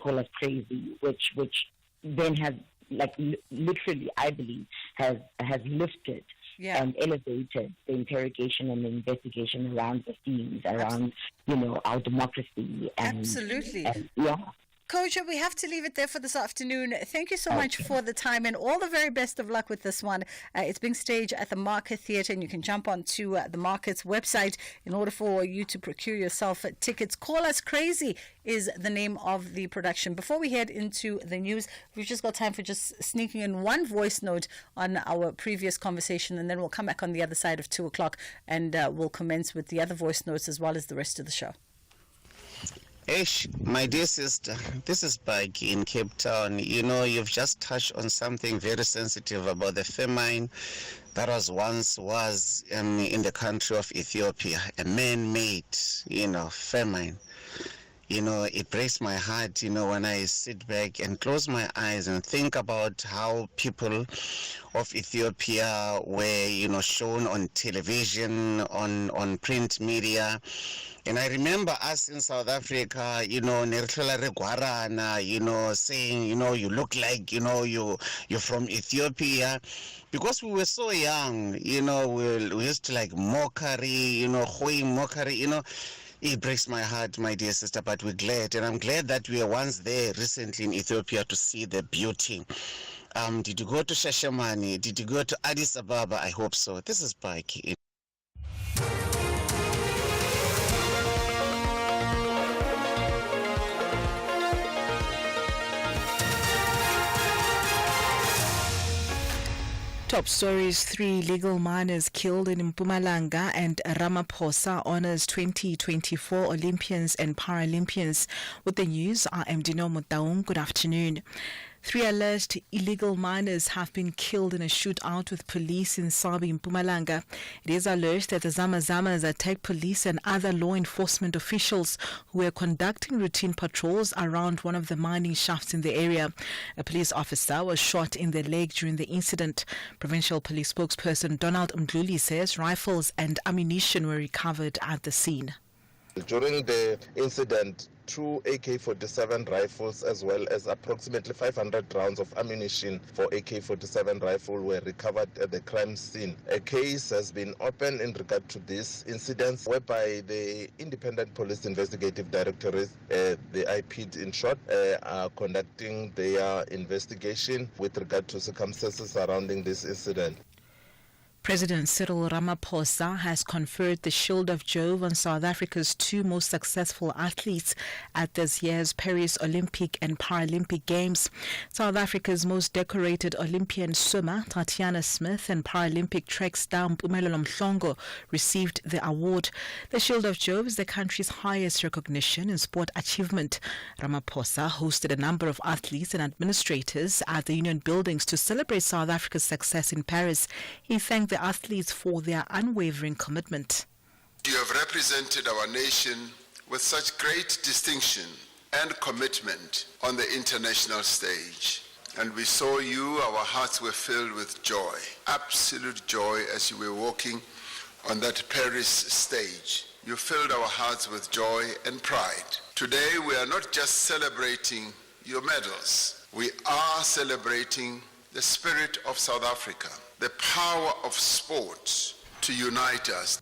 Call Us Crazy, which then has, like, literally, I believe, has lifted and elevated the interrogation and the investigation around the themes, around, you know, our democracy. Absolutely. Yeah. Coach, we have to leave it there for this afternoon. Thank you so much for the time, and all the very best of luck with this one. It's being staged at the Market Theatre, and you can jump onto the Market's website in order for you to procure yourself tickets. Call Us Crazy is the name of the production. Before we head into the news, we've just got time for just sneaking in one voice note on our previous conversation, and then we'll come back on the other side of 2 o'clock, and we'll commence with the other voice notes as well as the rest of the show. Ish, my dear sister, this is Bike in Cape Town. You know, you've just touched on something very sensitive about the famine that once was in the country of Ethiopia, a man-made, you know, famine. it breaks my heart, when I sit back and close my eyes and think about how people of Ethiopia were, shown on television, on print media. And I remember us in South Africa, saying, you look like, you're from Ethiopia. Because we were so young, we used to like mockery, mockery, It breaks my heart, my dear sister, but we're glad. And I'm glad that we were once there recently in Ethiopia to see the beauty. Did you go to Shashamani? Did you go to Addis Ababa? I hope so. This is Bike. Top stories: 3 legal miners killed in Mpumalanga, and Ramaphosa honors 2024 Olympians and Paralympians. With the news, I am Dino Mutaung. Good afternoon. 3 alleged illegal miners have been killed in a shootout with police in Sabi, Mpumalanga. It is alleged that the Zamazamas attacked police and other law enforcement officials who were conducting routine patrols around one of the mining shafts in the area. A police officer was shot in the leg during the incident. Provincial Police spokesperson Donald Mdluli says rifles and ammunition were recovered at the scene. During the incident, 2 AK-47 rifles as well as approximately 500 rounds of ammunition for AK-47 rifle were recovered at the crime scene. A case has been opened in regard to this incident, whereby the Independent Police Investigative Directorate, the IP in short, are conducting their investigation with regard to circumstances surrounding this incident. President Cyril Ramaphosa has conferred the Shield of Jove on South Africa's 2 most successful athletes at this year's Paris Olympic and Paralympic Games. South Africa's most decorated Olympian swimmer, Tatiana Smith, and Paralympic track star Mpumelelo Mhlongo received the award. The Shield of Jove is the country's highest recognition in sport achievement. Ramaphosa hosted a number of athletes and administrators at the Union buildings to celebrate South Africa's success in Paris. He thanked the athletes for their unwavering commitment. You have represented our nation with such great distinction and commitment on the international stage. And we saw you, our hearts were filled with joy, absolute joy as you were walking on that Paris stage. You filled our hearts with joy and pride. Today we are not just celebrating your medals, we are celebrating the spirit of South Africa, the power of sports to unite us.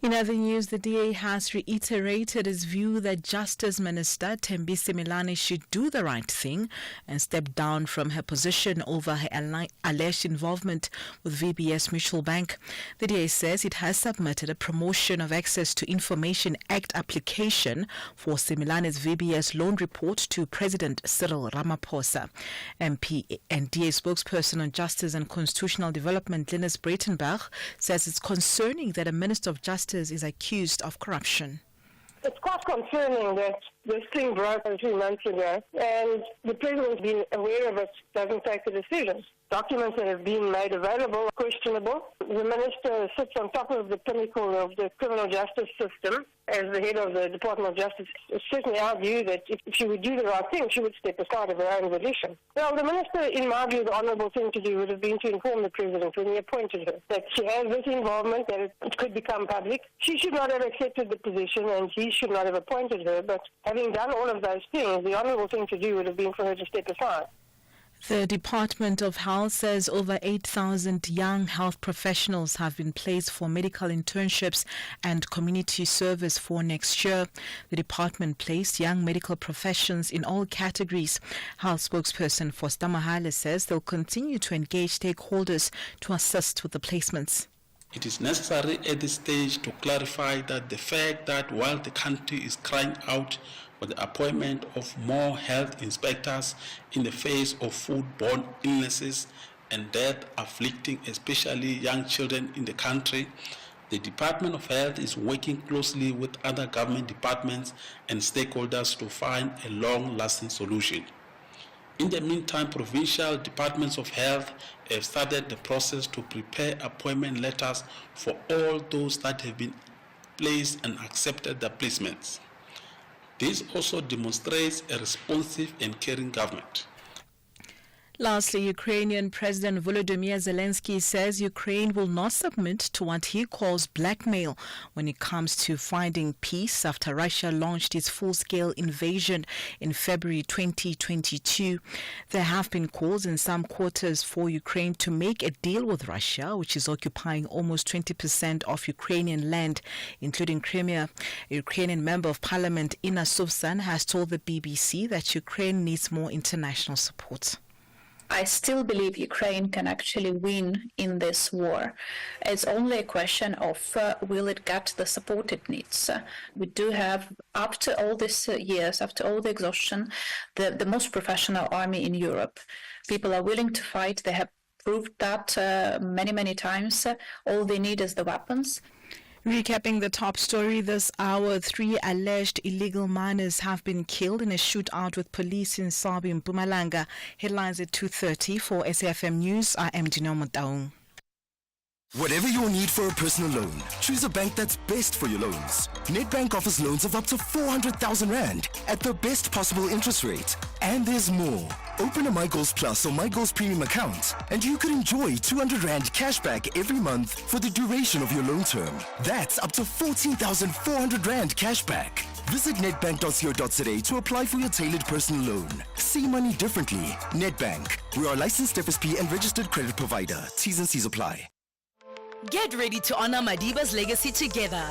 In other news, the DA has reiterated its view that Justice Minister Thembisi Milane should do the right thing and step down from her position over her alleged involvement with VBS Mutual Bank. The DA says it has submitted a Promotion of Access to Information Act application for Similane's VBS loan report to President Cyril Ramaphosa. MP and DA spokesperson on Justice and Constitutional Development, Linus Breitenberg, says it's concerning that a Minister of Justice is accused of corruption. It's quite concerning that this thing broke 2 months ago and the President's been aware of it, doesn't take a decision. Documents that have been made available are questionable. The Minister sits on top of the pinnacle of the criminal justice system as the head of the Department of Justice. It's certainly our view that if she would do the right thing, she would step aside of her own volition. Well, the Minister, in my view, the honourable thing to do would have been to inform the President when he appointed her that she has this involvement, that it could become public. She should not have accepted the position and he should not have appointed her, but having done all of those things, the honourable thing to do would have been for her to step aside. The Department of Health says over 8,000 young health professionals have been placed for medical internships and community service for next year. The department placed young medical professions in all categories. Health spokesperson Foster Mahale says they'll continue to engage stakeholders to assist with the placements. It is necessary at this stage to clarify that the fact that while the country is crying out for the appointment of more health inspectors in the face of foodborne illnesses and death afflicting especially young children in the country, the Department of Health is working closely with other government departments and stakeholders to find a long-lasting solution. In the meantime, provincial departments of health have started the process to prepare appointment letters for all those that have been placed and accepted the placements. This also demonstrates a responsive and caring government. Lastly, Ukrainian President Volodymyr Zelensky says Ukraine will not submit to what he calls blackmail when it comes to finding peace after Russia launched its full-scale invasion in February 2022. There have been calls in some quarters for Ukraine to make a deal with Russia, which is occupying almost 20% of Ukrainian land, including Crimea. A Ukrainian member of parliament, Inna Suvsan, has told the BBC that Ukraine needs more international support. I still believe Ukraine can actually win in this war. It's only a question of will it get the support it needs. We do have, after all these years, after all the exhaustion, the most professional army in Europe. People are willing to fight. They have proved that many times. All they need is the weapons. Recapping the top story this hour, 3 alleged illegal miners have been killed in a shootout with police in Sabi in Mpumalanga. Headlines at 2:30 for SAFM News. I am Dinamo Taung. Whatever your need for a personal loan, choose a bank that's best for your loans. Nedbank offers loans of up to 400,000 Rand at the best possible interest rate. And there's more. Open a My Goals Plus or My Goals Premium account and you could enjoy 200 Rand cashback every month for the duration of your loan term. That's up to 14,400 Rand cashback. Visit nedbank.co.za to apply for your tailored personal loan. See money differently. Nedbank. We are a licensed FSP and registered credit provider. T's and C's apply. Get ready to honor Madiba's legacy together.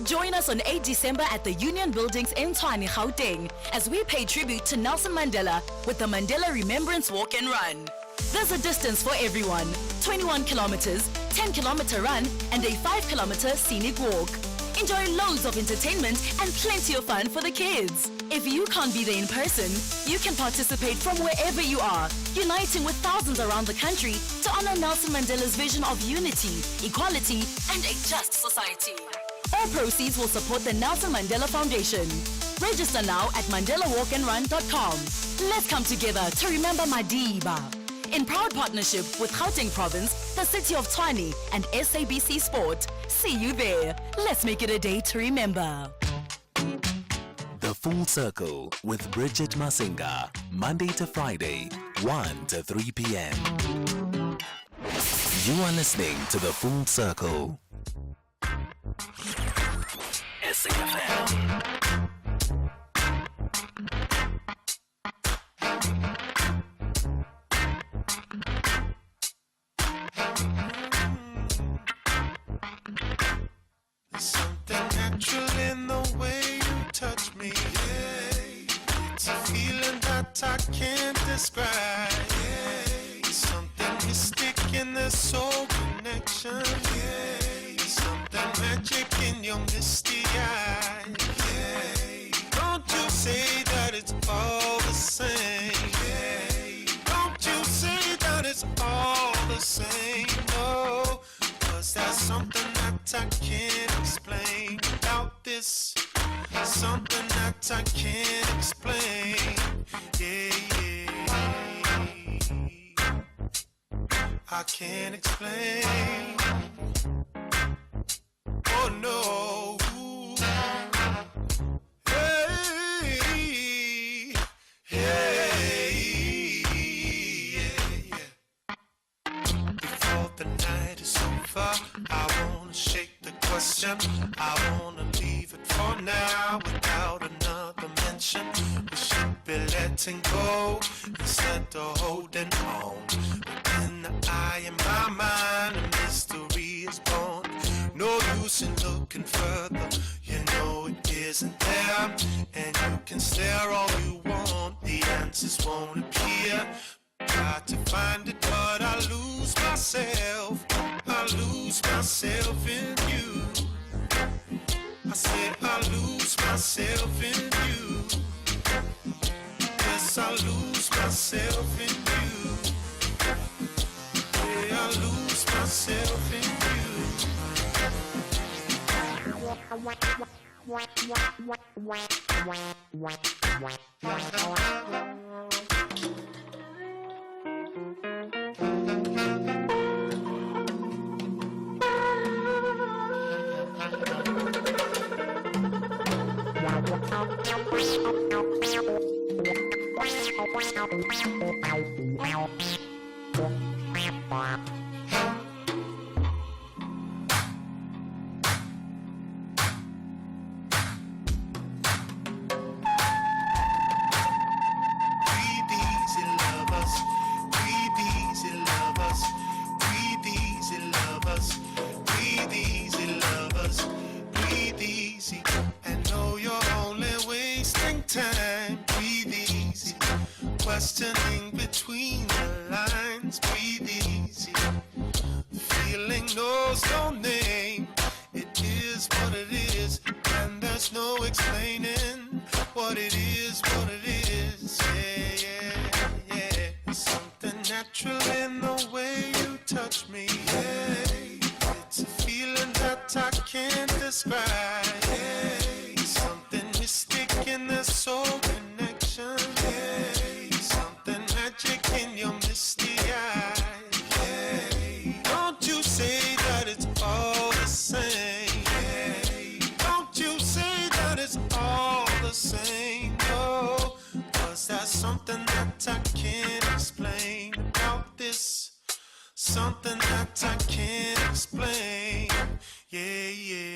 Join us on 8 December at the Union Buildings in Tshwane, Gauteng, as we pay tribute to Nelson Mandela with the Mandela Remembrance Walk and Run. There's a distance for everyone: 21 kilometers, 10-kilometer run, and a 5-kilometer scenic walk. Enjoy loads of entertainment and plenty of fun for the kids. If you can't be there in person, you can participate from wherever you are, uniting with thousands around the country to honor Nelson Mandela's vision of unity, equality, and a just society. All proceeds will support the Nelson Mandela Foundation. Register now at mandelawalkandrun.com. Let's come together to remember Madiba. In proud partnership with Gauteng Province, the City of Tshwane, and SABC Sport. See you there. Let's make it a day to remember. The Full Circle with Bridget Masinga, Monday to Friday, 1 to 3 p.m. You are listening to The Full Circle. SAFM. There's something natural in the way you touch me, yeah. It's a feeling that I can't describe, yeah. Something mystic in the soul connection, yeah. Something magic in your misty eyes, yeah. Don't you say that it's all the same, yeah. Don't you say that it's all the same, no. 'Cause there's something that I can't explain about this. Something that I can't explain. Yeah. I can't explain. Oh no. Hey. Hey. Yeah. Before the night is over, I wanna shake the question. I wanna leave it for now without another mention. We should be letting go instead of holding on. But in the eye in my mind, a mystery is born. No use in looking further, you know it isn't there. And you can stare all you want, the answers won't appear. Try to find it, but I lose myself. I lose myself in you. I said I lose myself in you. Yes, I lose myself in you. Yeah, I lose myself in you. Breathe easy, lovers. Breathe easy, lovers. Breathe easy, lovers. Breathe easy, lovers. Breathe easy. And know you're only wasting time. Breathe easy. Questioning between the lines. Breathe easy. Feeling knows no name. It is what it is. And there's no explaining what it is, what it is. Yeah, yeah, yeah. There's something natural in the way you touch me. Yeah. It's a feeling that I can't describe. Yeah. Something mystic in the soul connection. Yeah. Something magic in your misty eyes. Yeah. Don't you say that it's all the same. Yeah. Don't you say that it's all the same. No, 'cause there's something that I can't explain about this. Something that I can't explain. Yeah, yeah.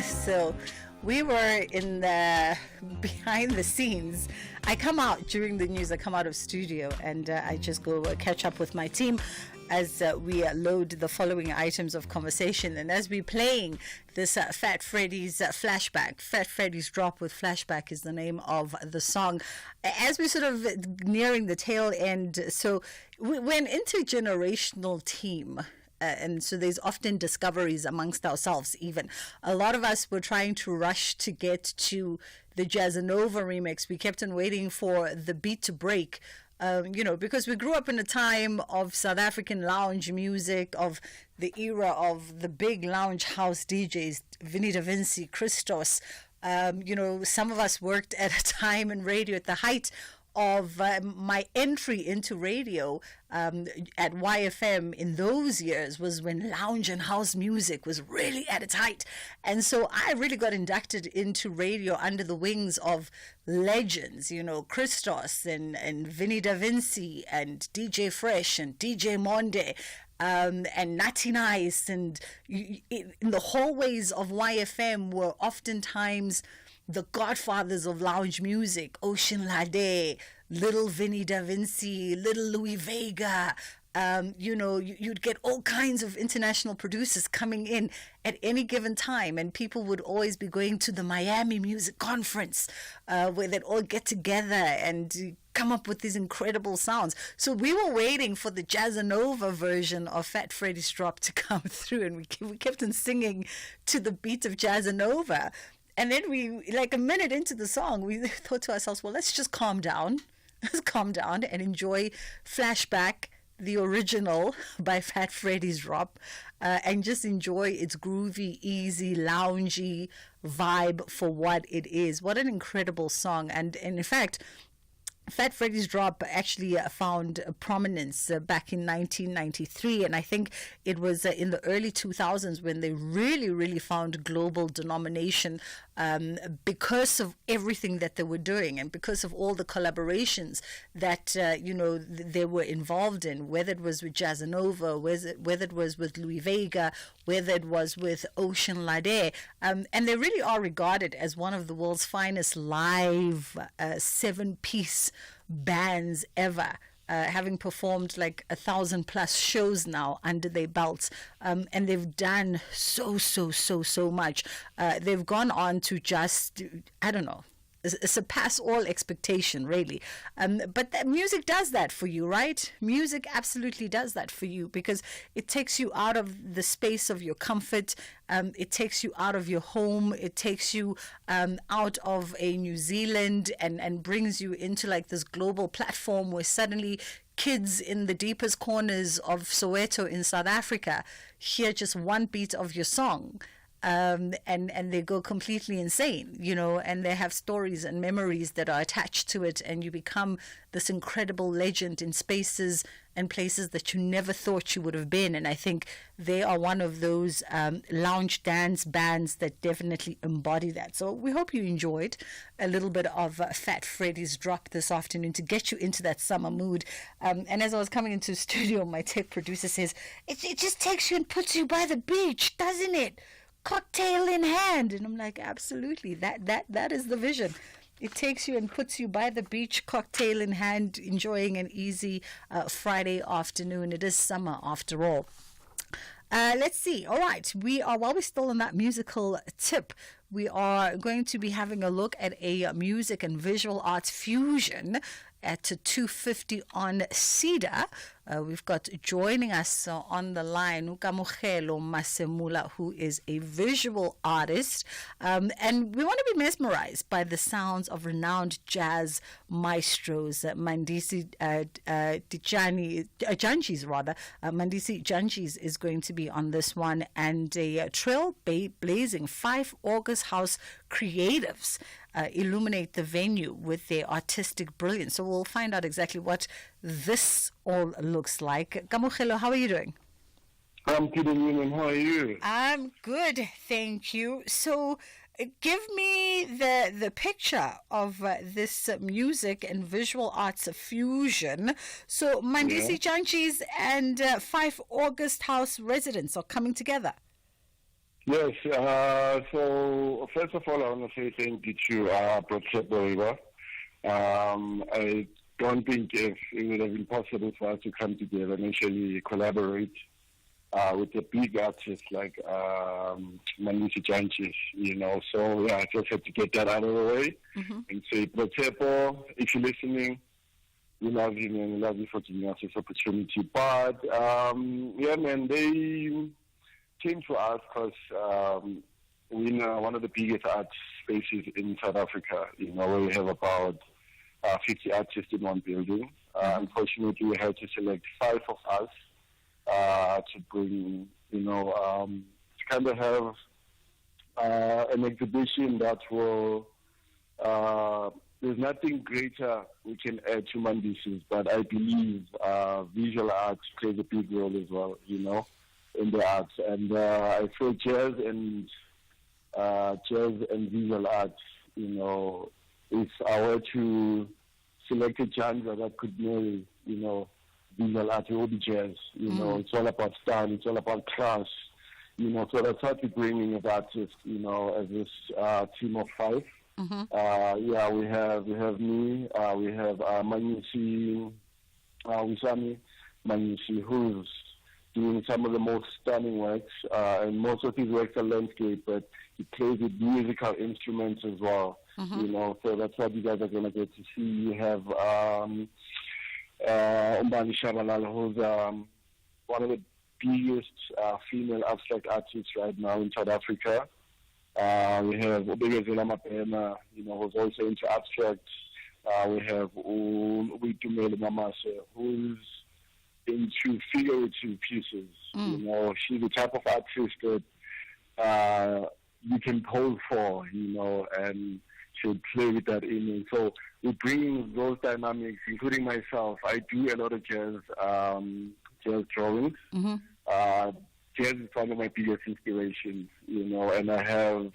So we were in the behind the scenes. I come out during the news. I come out of studio and I just go catch up with my team as we load the following items of conversation. And as we're playing this Fat Freddy's flashback, Fat Freddy's Drop with Flashback is the name of the song. As we're sort of nearing the tail end, so we're an intergenerational team. And so there's often discoveries amongst ourselves even. A lot of us were trying to rush to get to the Jazzanova remix. We kept on waiting for the beat to break, because we grew up in a time of South African lounge music, of the era of the big lounge house DJs, Vinnie Da Vinci, Christos. Some of us worked at a time in radio at the height of my entry into radio at YFM in those years was when lounge and house music was really at its height. And so I really got inducted into radio under the wings of legends, Christos and Vinnie Da Vinci and DJ Fresh and DJ Monde. And Natty Nice, and in the hallways of YFM were oftentimes the godfathers of lounge music: Ocean Lade, Little Vinnie Da Vinci, Little Louis Vega. You'd get all kinds of international producers coming in at any given time, and people would always be going to the Miami Music Conference where they'd all get together and come up with these incredible sounds. So we were waiting for the Jazzanova version of Fat Freddy's Drop to come through, and we kept on singing to the beat of Jazzanova. And then a minute into the song, we thought to ourselves, well, let's just calm down. Let's calm down and enjoy Flashback, the original by Fat Freddy's Drop, and just enjoy its groovy, easy, loungy vibe for what it is. What an incredible song. And in fact, Fat Freddy's Drop actually found prominence back in 1993, and I think it was in the early 2000s when they really found global denomination because of everything that they were doing and because of all the collaborations that they were involved in, whether it was with Jazzanova, whether it was with Louis Vega, whether it was with Ocean Lade, and they really are regarded as one of the world's finest live 7-piece bands ever, having performed like 1,000+ shows now under their belts, and they've done so much. They've gone on to just, I don't know, surpass all expectation, really. But that music does that for you, right? Music absolutely does that for you because it takes you out of the space of your comfort. It takes you out of your home. It takes you out of a New Zealand and brings you into like this global platform where suddenly kids in the deepest corners of Soweto in South Africa hear just one beat of your song. And they go completely insane, and they have stories and memories that are attached to it, and you become this incredible legend in spaces and places that you never thought you would have been. And I think they are one of those lounge dance bands that definitely embody that. So we hope you enjoyed a little bit of Fat Freddy's Drop this afternoon to get you into that summer mood. And as I was coming into the studio, my tech producer says, it just takes you and puts you by the beach, doesn't it? Cocktail in hand. And I'm like, absolutely, that is the vision. It takes you and puts you by the beach, cocktail in hand, enjoying an easy Friday afternoon. It is summer after all. Let's see. All right, while we're still on that musical tip, we are going to be having a look at a music and visual arts fusion at 2:50 on Cedar. We've got joining us on the line Ukamogelo Masemula, who is a visual artist, and we want to be mesmerized by the sounds of renowned jazz maestros. Mandisi Janjis, rather. Mandisi Janjis is going to be on this one, and a trailblazing 5 August House creatives illuminate the venue with their artistic brilliance. So we'll find out exactly what this all looks like. Kamogelo, how are you doing? I'm good, and how are you? I'm good, thank you. So give me the picture of this music and visual arts fusion. So Mandisi Janjis and 5 August House residents are coming together. Yes, so first of all, I want to say thank you to Bridget Masinga. I don't think if it would have been possible for us to come together and actually collaborate with a big artist like Mandisi Janjis, so yeah, I just had to get that out of the way and say, Bridget, if you're listening, we love you, man, we love you for giving us this opportunity. But, yeah, man, they came to us because we're in one of the biggest art spaces in South Africa, where we have about 50 artists in one building. Unfortunately, we had to select 5 of us to bring, to kind of have an exhibition that will, there's nothing greater we can add to Mandisi's, but I believe visual arts plays a big role as well, in the arts. And I feel jazz and visual arts, if I were to select a genre that could marry, visual art, it would be jazz. It's all about style, it's all about class. So that's what we're bringing as artists, as this team of 5. Yeah, we have me, we have Manyisi, Wisami Manyisi, who's doing some of the most stunning works, and most of his works are landscape, but he plays with musical instruments as well. So that's what you guys are going to get to see. You have Umbani Shabalala, who's one of the biggest female abstract artists right now in South Africa. We have Ubegezela Mapena, who's also into abstract. We have Uitumele Mamase, who's into figurative pieces. She's the type of artist that you can pose for, and said, play with that image. So we bring those dynamics, including myself. I do a lot of jazz drawings. Jazz is one of my biggest inspirations, and I have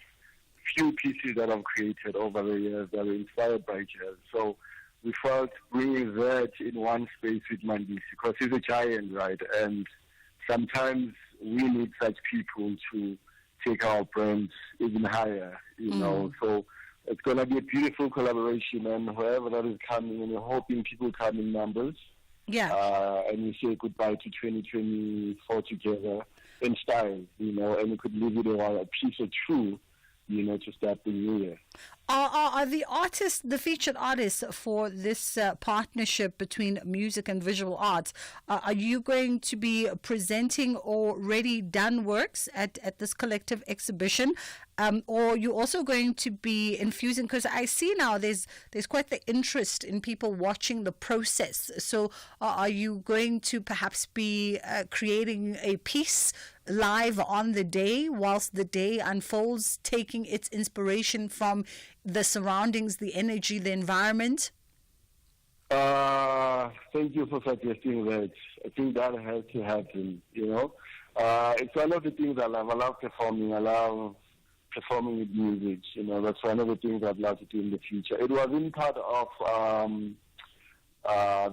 few pieces that I've created over the years that are inspired by jazz. So we felt bringing that in one space with Mandisi, because he's a giant, right? And sometimes we need such people to take our brands even higher, So it's going to be a beautiful collaboration, and whoever that is coming, and we're hoping people come in numbers. Yeah. And we say goodbye to 2024 together in style, and we could leave it a piece of true, to start the new year. Are the artists, the featured artists for this partnership between music and visual arts, are you going to be presenting already done works at this collective exhibition? Or are you also going to be infusing, because I see now there's quite the interest in people watching the process. So are you going to perhaps be creating a piece live on the day whilst the day unfolds, taking its inspiration from the surroundings, the energy, the environment? Thank you for suggesting that. I think that has to happen, It's one of the things I love. I love performing. I love performing with music. That's one of the things I'd love to do in the future. It wasn't part of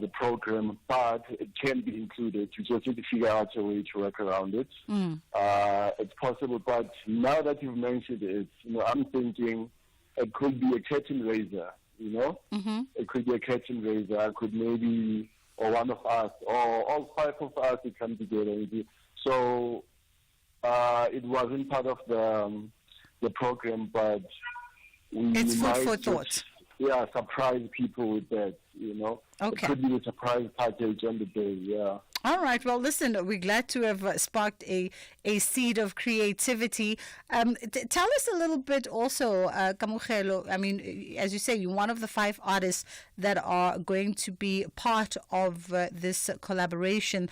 the program, but it can be included. You just need to figure out a way to work around it. It's possible, but now that you've mentioned it, I'm thinking it could be a curtain raiser, It could be a curtain raiser. I could maybe, or one of us, or all five of us to come together. So it wasn't part of the program, but it's food for thought. Surprise people with that, Okay. It could be a surprise package on the day, yeah. All right. Well, listen, we're glad to have sparked a seed of creativity. Tell us a little bit also, Kamugelo. I mean, as you say, you're one of the 5 artists that are going to be part of this collaboration.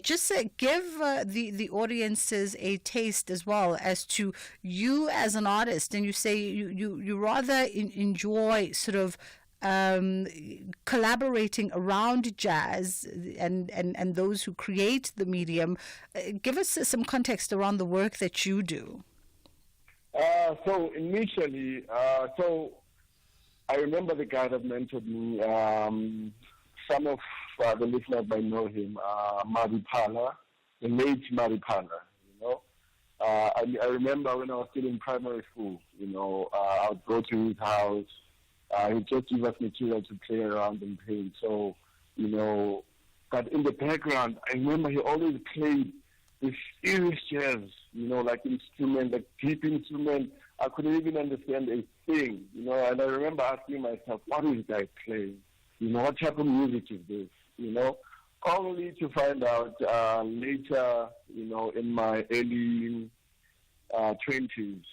Just give the audiences a taste as well as to you as an artist. And you say you rather enjoy sort of collaborating around jazz and those who create the medium. Give us some context around the work that you do. So initially, I remember the guy that mentored me. Some of the listeners might know him, Maripala, the late Maripala. I remember when I was still in primary school. I would go to his house. He'd just give us material to play around and paint. So, but in the background, I remember he always played this serious jazz, like instrument, like deep instrument. I couldn't even understand a thing, and I remember asking myself, what is this guy playing? What type of music is this? Only to find out later, in my early 20s,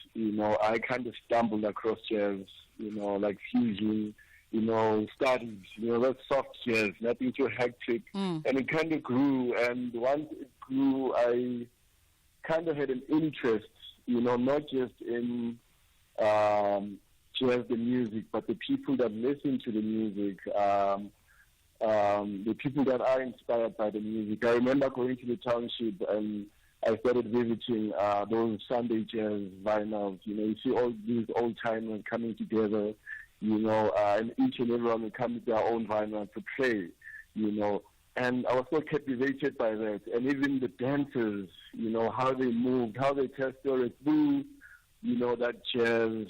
I kind of stumbled across jazz, like fusion, studies, that soft jazz, nothing too hectic. And it kind of grew, and once it grew, I kind of had an interest, not just in jazz, the music, but the people that listen to the music, the people that are inspired by the music. I remember going to the township and I started visiting those Sunday jazz vinyls. You see all these old timers coming together, and each and everyone would come with their own vinyl to play, And I was so captivated by that. And even the dancers, how they moved, how they tell stories through, that jazz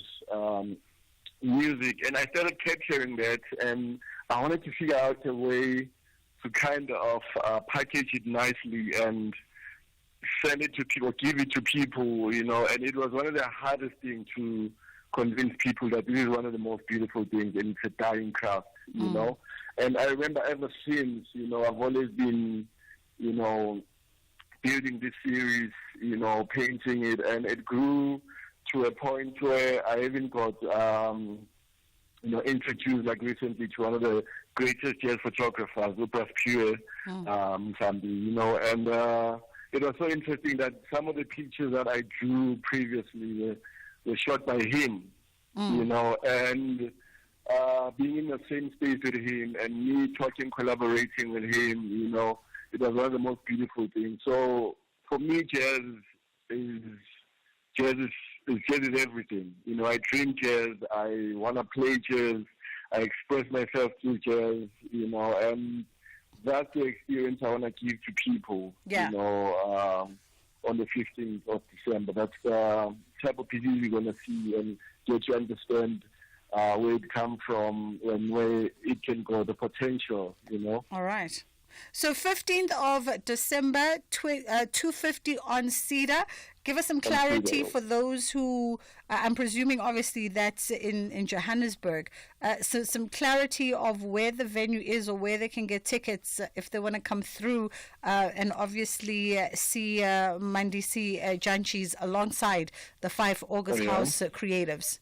music. And I started capturing that, and I wanted to figure out a way to kind of package it nicely and send it to people, give it to people, and it was one of the hardest things to convince people that this is one of the most beautiful things and it's a dying craft, And I remember ever since, I've always been, building this series, painting it, and it grew to a point where I even got, introduced like recently to one of the greatest jazz photographers, Lucas Pure, Msambi, and it was so interesting that some of the pictures that I drew previously were shot by him, you know, and being in the same space with him and me talking, collaborating with him, you know, it was one of the most beautiful things. So for me, jazz is everything. You know, I dream jazz, I want to play jazz, I express myself through jazz, you know, and that's the experience I want to give to people, you know, on the 15th of December. That's the type of pieces you're going to see and get to understand where it comes from and where it can go, the potential, you know. All right. So 15th of December, 250 on Cedar. Give us some clarity for those who, I'm presuming obviously that's in Johannesburg. So some clarity of where the venue is or where they can get tickets if they want to come through and obviously see Mandisi Janchis alongside the 5 August House creatives.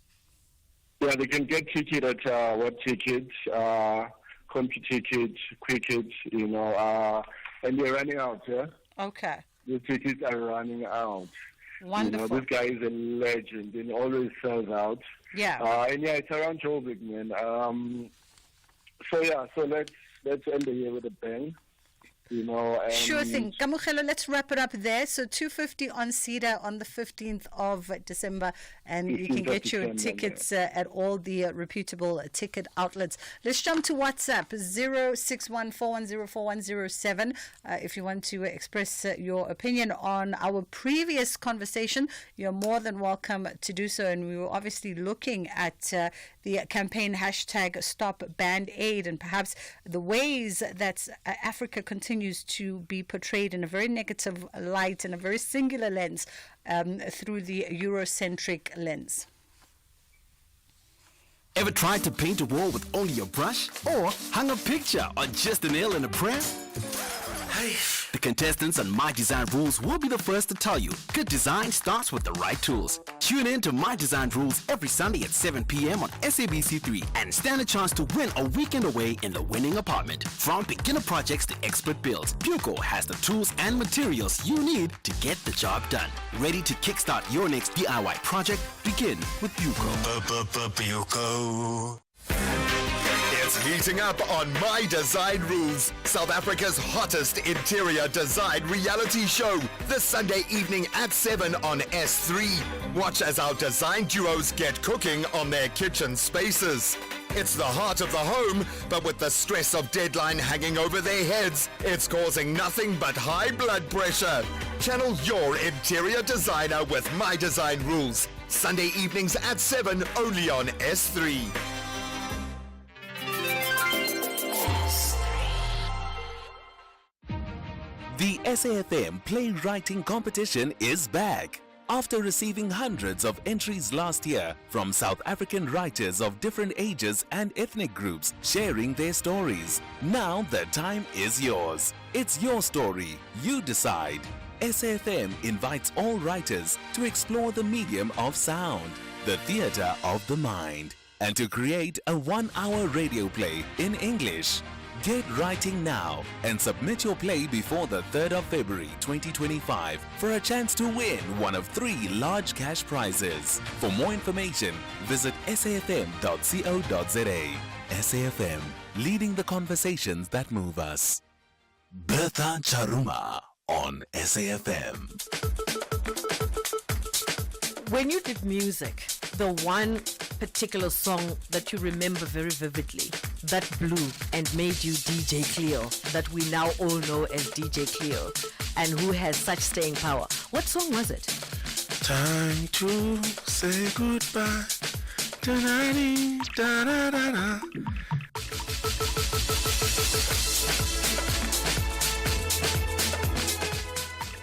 Yeah, they can get ticket at Web Tickets, Compu Tickets, Cricket, you know, and they're running out, yeah? Okay. The tickets are running out. Wonderful. You know, this guy is a legend and always sells out. Yeah. And yeah, it's around Joburg, man. So let's end the year with a bang. You know, and sure thing. Kamukhelo, let's wrap it up there. So 250 on Cedar on the 15th of December, and you can get your tickets at all the reputable ticket outlets. Let's jump to WhatsApp, 0614104107. If you want to express your opinion on our previous conversation, you're more than welcome to do so. And we were obviously looking at the campaign hashtag Stop Band Aid and perhaps the ways that Africa continues to be portrayed in a very negative light and a very singular lens through the Eurocentric lens. Ever tried to paint a wall with only a brush? Or hung a picture on just a nail and a prayer? Hey. The contestants on My Design Rules will be the first to tell you good design starts with the right tools. Tune in to My Design Rules every Sunday at 7 p.m. on SABC3 and stand a chance to win a weekend away in the winning apartment. From beginner projects to expert builds, Buco has the tools and materials you need to get the job done. Ready to kickstart your next DIY project? Begin with Buco. Buco. It's heating up on My Design Rules, South Africa's hottest interior design reality show, this Sunday evening at 7 on S3. Watch as our design duos get cooking on their kitchen spaces. It's the heart of the home, but with the stress of deadline hanging over their heads, it's causing nothing but high blood pressure. Channel your interior designer with My Design Rules, Sunday evenings at 7 only on S3. The SAFM Playwriting Competition is back. After receiving hundreds of entries last year from South African writers of different ages and ethnic groups sharing their stories, now the time is yours. It's your story. You decide. SAFM invites all writers to explore the medium of sound, the theatre of the mind, and to create a 1-hour radio play in English. Get writing now and submit your play before the 3rd of February 2025 for a chance to win one of 3 large cash prizes. For more information, visit safm.co.za. SAFM, leading the conversations that move us. Bertha Charuma on SAFM. When you did music, the one particular song that you remember very vividly, that blew and made you DJ Cleo, that we now all know as DJ Cleo, and who has such staying power. What song was it? Time to say goodbye. Da-da-dee, da-da-da-da.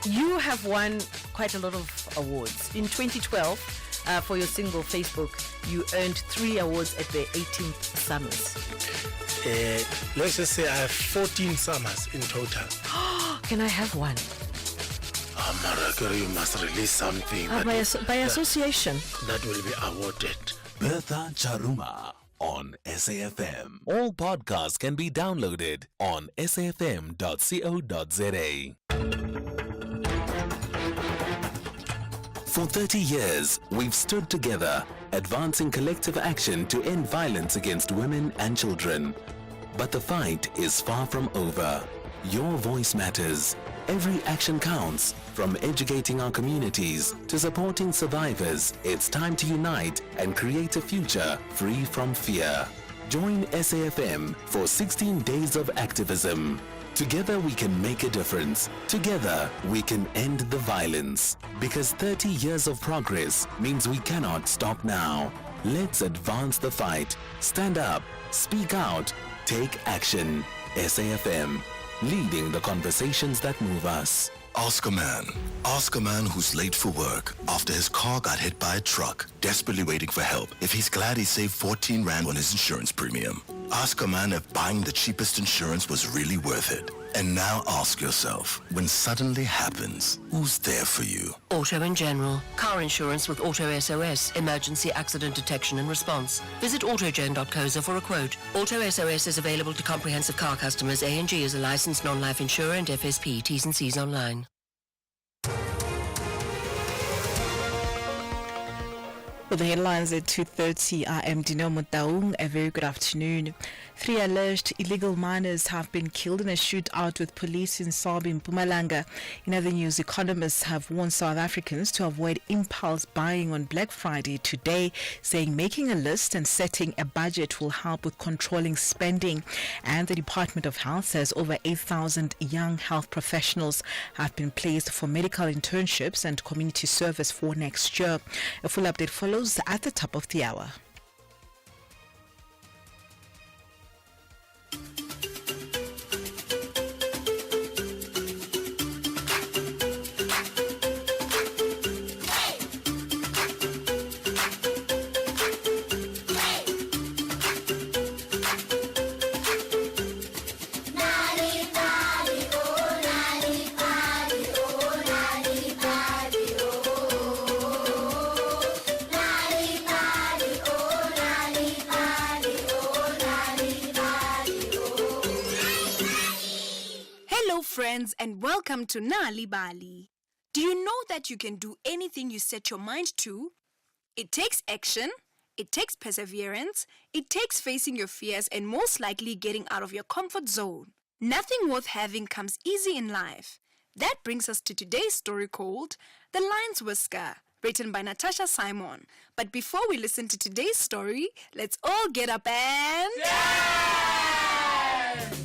You have won quite a lot of awards. In 2012, for your single Facebook, you earned 3 awards at the 18th Summers. Let's just say I have 14 summers in total. Can I have one? Maragari, you must release something. By association. That will be awarded. Bertha Charuma on SAFM. All podcasts can be downloaded on safm.co.za. For 30 years, we've stood together, advancing collective action to end violence against women and children. But the fight is far from over. Your voice matters. Every action counts. From educating our communities to supporting survivors, it's time to unite and create a future free from fear. Join SAFM for 16 days of activism. Together we can make a difference. Together we can end the violence. Because 30 years of progress means we cannot stop now. Let's advance the fight. Stand up, speak out, take action. SAFM, leading the conversations that move us. Ask a man. Ask a man who's late for work after his car got hit by a truck, desperately waiting for help, if he's glad he saved 14 Rand on his insurance premium. Ask a man if buying the cheapest insurance was really worth it. And now ask yourself, when suddenly happens, who's there for you? Auto in general. Car insurance with Auto SOS. Emergency accident detection and response. Visit autogen.co.za for a quote. Auto SOS is available to comprehensive car customers. A&G is a licensed non-life insurer and FSP. T's and C's online. With the headlines at 2:30, I am Dino Mutaung. A very good afternoon. 3 alleged illegal miners have been killed in a shootout with police in Sabi, Mpumalanga. In other news, economists have warned South Africans to avoid impulse buying on Black Friday today, saying making a list and setting a budget will help with controlling spending. And the Department of Health says over 8,000 young health professionals have been placed for medical internships and community service for next year. A full update follows at the top of the hour. Friends, and welcome to Nali Bali. Do you know that you can do anything you set your mind to? It takes action, it takes perseverance, it takes facing your fears and most likely getting out of your comfort zone. Nothing worth having comes easy in life. That brings us to today's story called The Lion's Whisker, written by Natasha Simon. But before we listen to today's story, let's all get up and... dance!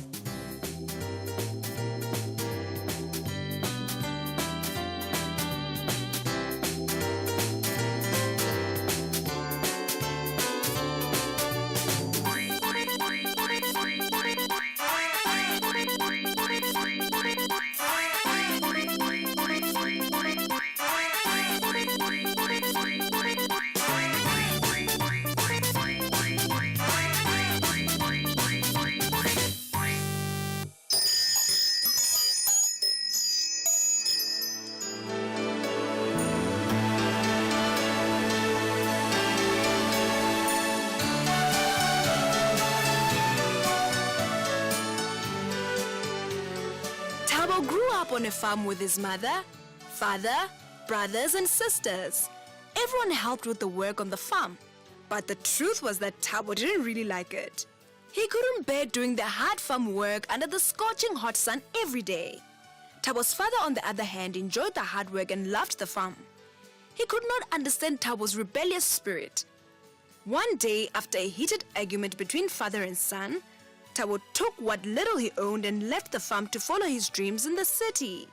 On a farm with his mother, father, brothers and sisters. Everyone helped with the work on the farm, but the truth was that Thabo didn't really like it. He couldn't bear doing the hard farm work under the scorching hot sun every day. Thabo's father, on the other hand, enjoyed the hard work and loved the farm. He could not understand Thabo's rebellious spirit. One day, after a heated argument between father and son, Thabo took what little he owned and left the farm to follow his dreams in the city.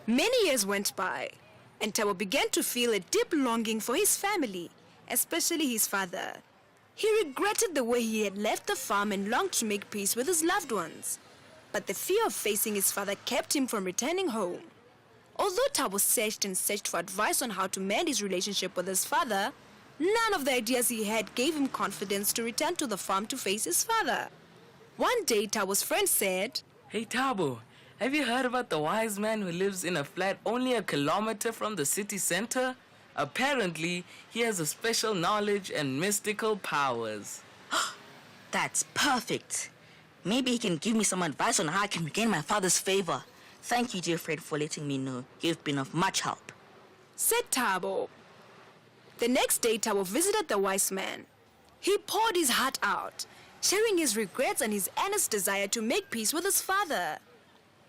Many years went by, and Thabo began to feel a deep longing for his family, especially his father. He regretted the way he had left the farm and longed to make peace with his loved ones. But the fear of facing his father kept him from returning home. Although Thabo searched and searched for advice on how to mend his relationship with his father, none of the ideas he had gave him confidence to return to the farm to face his father. One day, Thabo's friend said, "Hey Thabo, have you heard about the wise man who lives in a flat only a kilometer from the city center? Apparently, he has a special knowledge and mystical powers." That's perfect. Maybe he can give me some advice on how I can regain my father's favor. Thank you, dear friend, for letting me know. You've been of much help. Said Thabo. The next day, Thabo visited the wise man. He poured his heart out, sharing his regrets and his earnest desire to make peace with his father.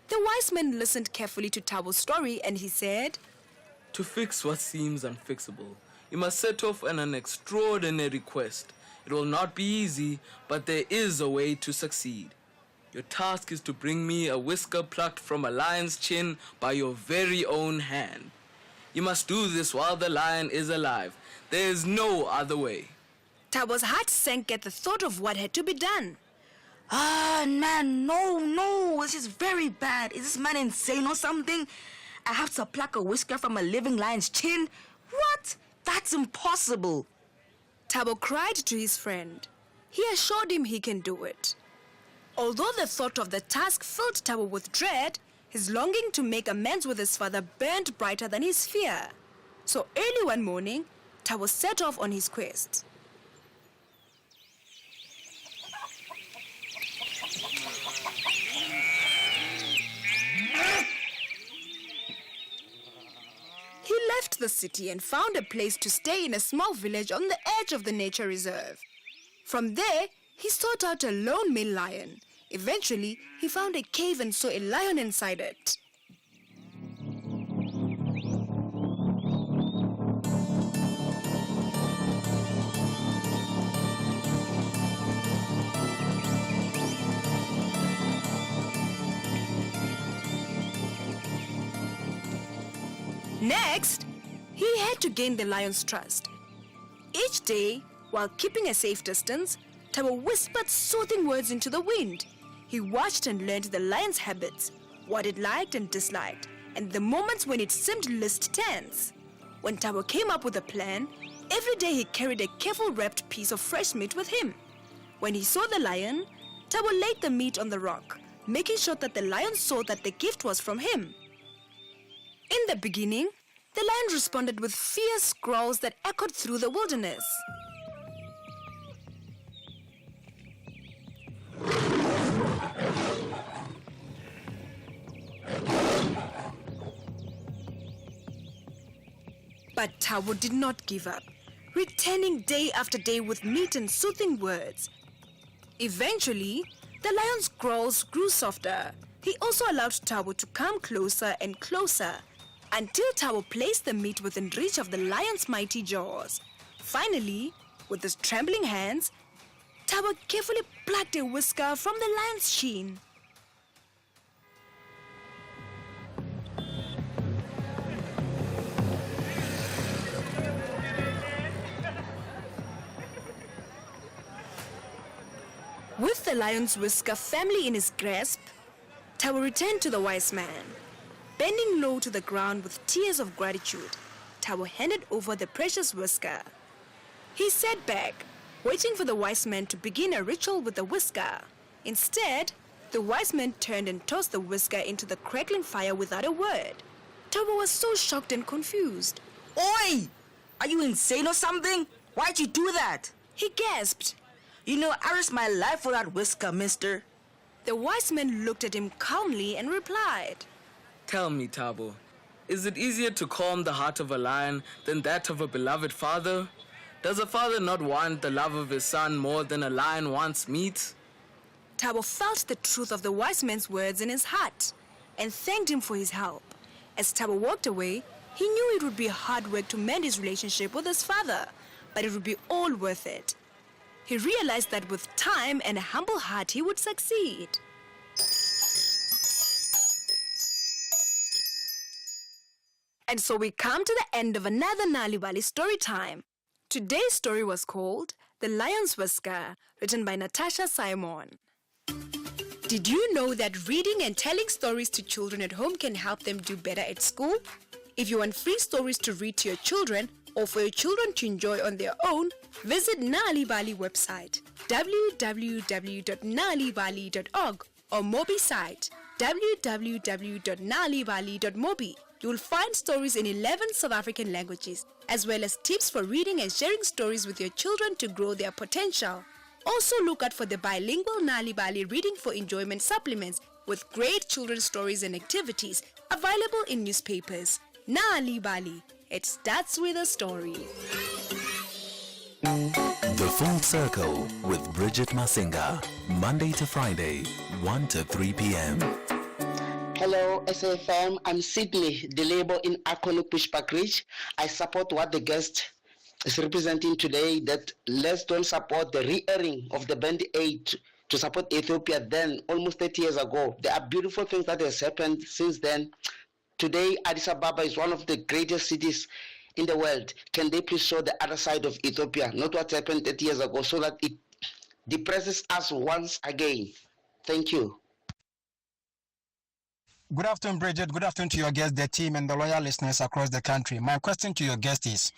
The wise man listened carefully to Thabo's story and he said, To fix what seems unfixable, you must set off on an extraordinary quest. It will not be easy, but there is a way to succeed. Your task is to bring me a whisker plucked from a lion's chin by your very own hand. You must do this while the lion is alive. There is no other way. Thabo's heart sank at the thought of what had to be done. Man, no, this is very bad. Is this man insane or something? I have to pluck a whisker from a living lion's chin? What? That's impossible. Thabo cried to his friend. He assured him he can do it. Although the thought of the task filled Thabo with dread, his longing to make amends with his father burned brighter than his fear. So early one morning, Thabo set off on his quest. He left the city and found a place to stay in a small village on the edge of the nature reserve. From there, he sought out a lone male lion. Eventually, he found a cave and saw a lion inside it. Next, he had to gain the lion's trust. Each day, while keeping a safe distance, Thabo whispered soothing words into the wind. He watched and learned the lion's habits, what it liked and disliked, and the moments when it seemed least tense. When Thabo came up with a plan, every day he carried a careful wrapped piece of fresh meat with him. When he saw the lion, Thabo laid the meat on the rock, making sure that the lion saw that the gift was from him. In the beginning, the lion responded with fierce growls that echoed through the wilderness. But Thabo did not give up, returning day after day with meat and soothing words. Eventually, the lion's growls grew softer. He also allowed Thabo to come closer and closer, until Thabo placed the meat within reach of the lion's mighty jaws. Finally, with his trembling hands, Thabo carefully plucked a whisker from the lion's chin. With the lion's whisker firmly in his grasp, Thabo returned to the wise man. Bending low to the ground with tears of gratitude, Thabo handed over the precious whisker. He sat back, waiting for the wise man to begin a ritual with the whisker. Instead, the wise man turned and tossed the whisker into the crackling fire without a word. Thabo was so shocked and confused. Oi! Are you insane or something? Why'd you do that? He gasped. You know, I risked my life for that whisker, mister. The wise man looked at him calmly and replied, Tell me, Thabo, is it easier to calm the heart of a lion than that of a beloved father? Does a father not want the love of his son more than a lion wants meat? Thabo felt the truth of the wise man's words in his heart and thanked him for his help. As Thabo walked away, he knew it would be hard work to mend his relationship with his father, but it would be all worth it. He realized that with time and a humble heart, he would succeed. And so we come to the end of another Nalibali story time. Today's story was called The Lion's Whisker, written by Natasha Simon. Did you know that reading and telling stories to children at home can help them do better at school? If you want free stories to read to your children or for your children to enjoy on their own, visit Nalibali website www.nalibali.org or Mobi site www.nalibali.mobi. You will find stories in 11 South African languages, as well as tips for reading and sharing stories with your children to grow their potential. Also look out for the bilingual Nali Bali Reading for Enjoyment supplements with great children's stories and activities available in newspapers. Nali Bali, it starts with a story. The Full Circle with Bridget Masinga, Monday to Friday, 1 to 3 p.m. Hello, SAFM. I'm Sydney, the label in Akonu Pushpak Ridge. I support what the guest is representing today, that let's don't support the re-airing of the Band Aid to support Ethiopia then, almost 30 years ago. There are beautiful things that has happened since then. Today, Addis Ababa is one of the greatest cities in the world. Can they please show the other side of Ethiopia, not what happened 30 years ago, so that it depresses us once again? Thank you. Good afternoon, Bridget. Good afternoon to your guest, the team, and the loyal listeners across the country. My question to your guest is,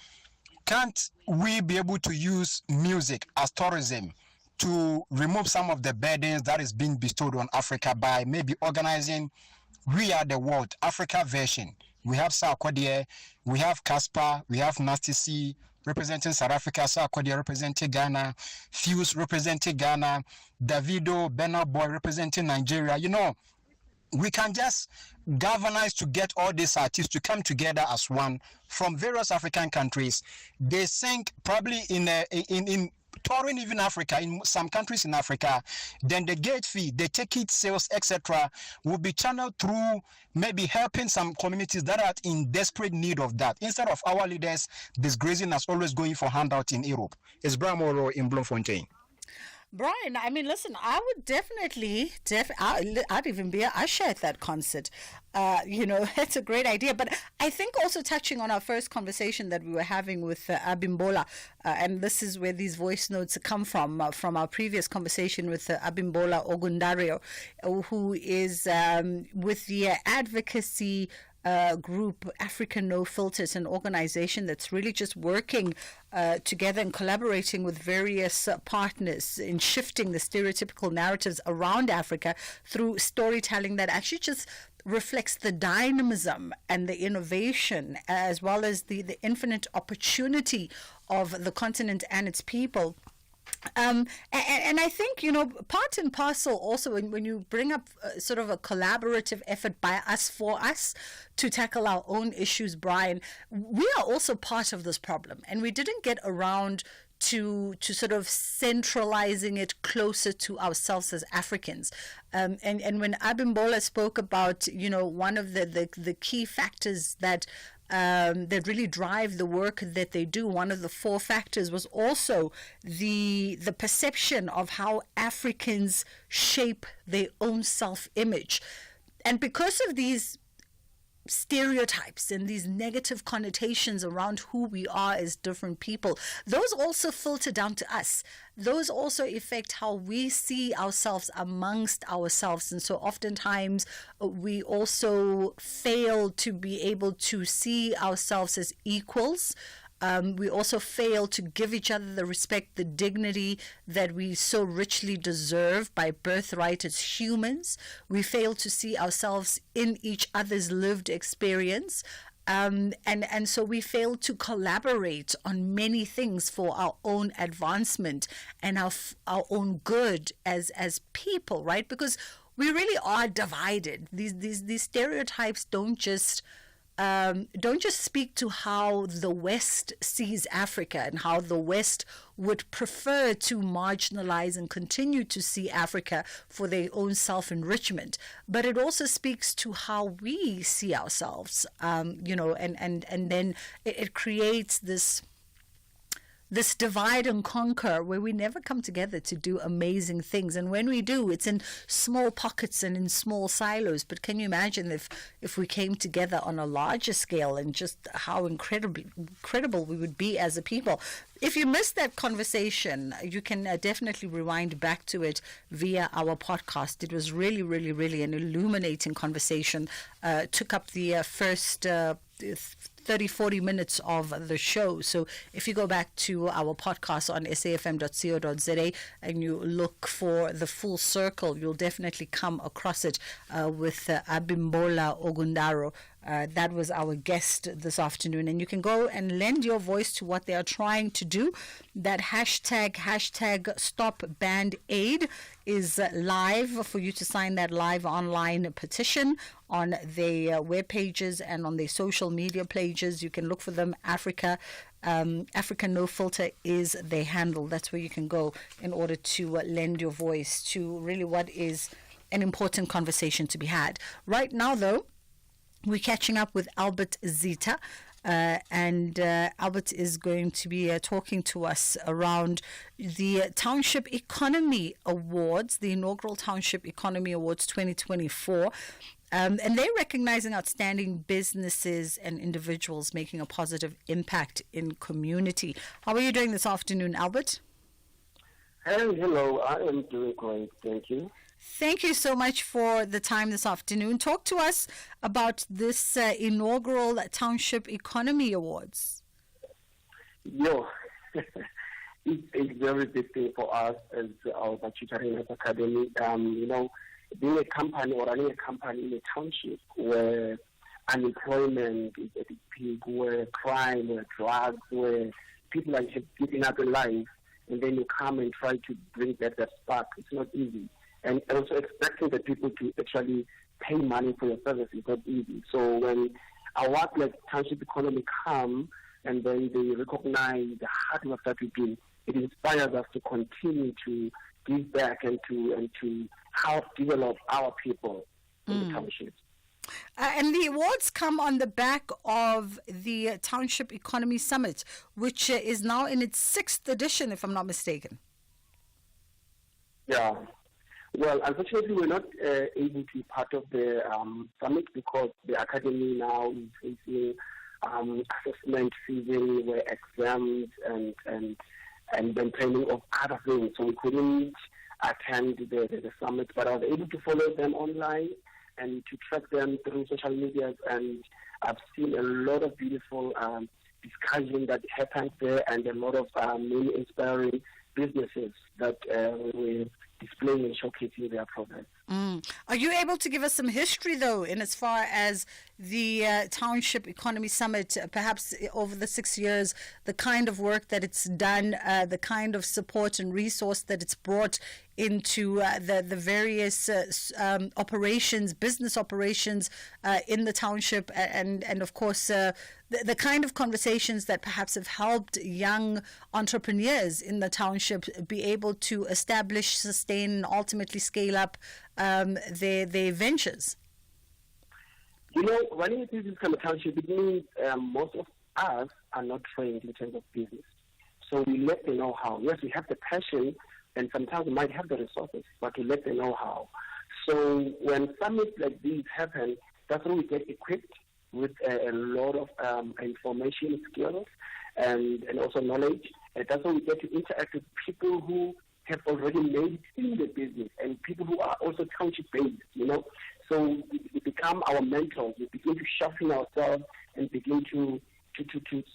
can't we be able to use music as tourism to remove some of the burdens that is being bestowed on Africa by maybe organizing We Are the World, Africa version? We have Sarkodie, we have Casper, we have Nasty C representing South Africa, Sarkodie representing Ghana, Fuse representing Ghana, Davido, Bernard Boy representing Nigeria. You know, we can just galvanize to get all these artists to come together as one from various African countries. They sing probably in touring even Africa, in some countries in Africa. Then the gate fee, the ticket sales, etc., will be channeled through maybe helping some communities that are in desperate need of that, instead of our leaders disgracing us, always going for handout in Europe. It's Bramoro in Bloemfontein. Brian, I mean, listen, I would definitely, I'd even be, I shared that concert. You know, it's a great idea. But I think also touching on our first conversation that we were having with Abimbola, and this is where these voice notes come from our previous conversation with Abimbola Ogundario, who is with the advocacy group African No Filters, an organization that's really just working together and collaborating with various partners in shifting the stereotypical narratives around Africa through storytelling that actually just reflects the dynamism and the innovation, as well as the infinite opportunity of the continent and its people. And I think, you know, part and parcel also when you bring up sort of a collaborative effort by us for us to tackle our own issues, Brian, we are also part of this problem, and we didn't get around to sort of centralizing it closer to ourselves as Africans. And when Abimbola spoke about, you know, one of the key factors that really drive the work that they do, one of the 4 factors was also the perception of how Africans shape their own self-image. And because of these stereotypes and these negative connotations around who we are as different people, those also filter down to us. Those also affect how we see ourselves amongst ourselves. And so oftentimes we also fail to be able to see ourselves as equals. We also fail to give each other the respect, the dignity that we so richly deserve by birthright as humans. We fail to see ourselves in each other's lived experience. And so we fail to collaborate on many things for our own advancement and our own good as people, right? Because we really are divided. These stereotypes don't just speak to how the West sees Africa and how the West would prefer to marginalize and continue to see Africa for their own self-enrichment, but it also speaks to how we see ourselves, you know, and then it creates this divide and conquer where we never come together to do amazing things. And when we do, it's in small pockets and in small silos. But can you imagine if we came together on a larger scale, and just how incredible we would be as a people? If you missed that conversation, you can definitely rewind back to it via our podcast. It was really, really, really an illuminating conversation. Took up the first 30-40 minutes of the show. So if you go back to our podcast on safm.co.za and you look for The Full Circle, you'll definitely come across it with Abimbola Ogundaro That was our guest this afternoon. And you can go and lend your voice to what they are trying to do. That hashtag Stop Band Aid is live for you to sign that live online petition on their web pages and on their social media pages. You can look for them. Africa No Filter is their handle. That's where you can go in order to lend your voice to really what is an important conversation to be had. Right now, though, we're catching up with Albert Zita. And Albert is going to be talking to us around the Township Economy Awards, the inaugural Township Economy Awards 2024. And they're recognizing outstanding businesses and individuals making a positive impact in community. How are you doing this afternoon, Albert? Hello, I am doing great. Thank you. Thank you so much for the time this afternoon. Talk to us about this inaugural Township Economy Awards. It's a very big thing for us as our Bachitariness Academy. Being a company or running a company in a township where unemployment is at its peak, where crime, where drugs, where people are just giving up in life, and then you come and try to bring back that spark. It's not easy. And also expecting the people to actually pay money for your service is not easy. So when awards like Township Economy come and then they recognize the hard work that we do, it inspires us to continue to give back and to help develop our people in the township. And the awards come on the back of the Township Economy Summit, which is now in its 6th edition, if I'm not mistaken. Yeah. Well, unfortunately, we're not able to be part of the summit because the academy now is facing assessment season, where exams and then training of other things. So we couldn't attend the summit, but I was able to follow them online and to track them through social media. And I've seen a lot of beautiful discussion that happens there, and a lot of many inspiring businesses that we're displaying and showcasing their progress. Are you able to give us some history, though, in as far as the Township Economy Summit, perhaps over the 6 years, the kind of work that it's done, the kind of support and resource that it's brought into the various operations, business operations in the township, and of course the kind of conversations that perhaps have helped young entrepreneurs in the township be able to establish, sustain, and ultimately scale up their ventures? Running a business in the township, it means most of us are not trained in terms of business. So we let them know how. Yes, we have the passion, and sometimes we might have the resources, but we let them know how. So when summits like these happen, that's when we get equipped with a lot of information skills and also knowledge. And that's when we get to interact with people who have already made it in the business and people who are also township-based, So we become our mentors. We begin to sharpen ourselves and begin to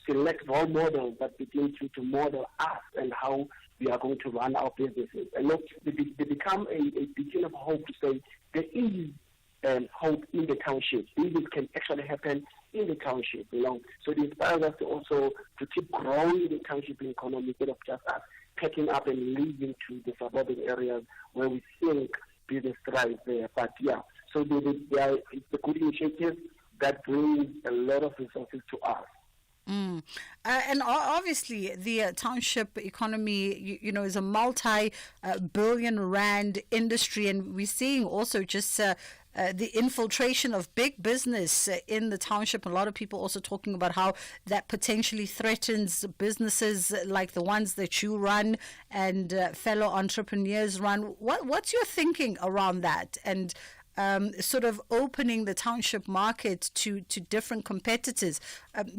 select role models that begin to model us and how we are going to run our businesses. And they become a beacon of hope to say there is hope in the township. Business can actually happen in the township, So it inspires us to keep growing the township economy instead of just us picking up and leaving to the suburban areas where we think business thrives there. But so it's a good initiative that brings a lot of resources to us. And obviously, the township economy, is a multi-billion rand industry, and we're seeing also just the infiltration of big business in the township. A lot of people also talking about how that potentially threatens businesses like the ones that you run and fellow entrepreneurs run. What's your thinking around that? And sort of opening the township market to different competitors.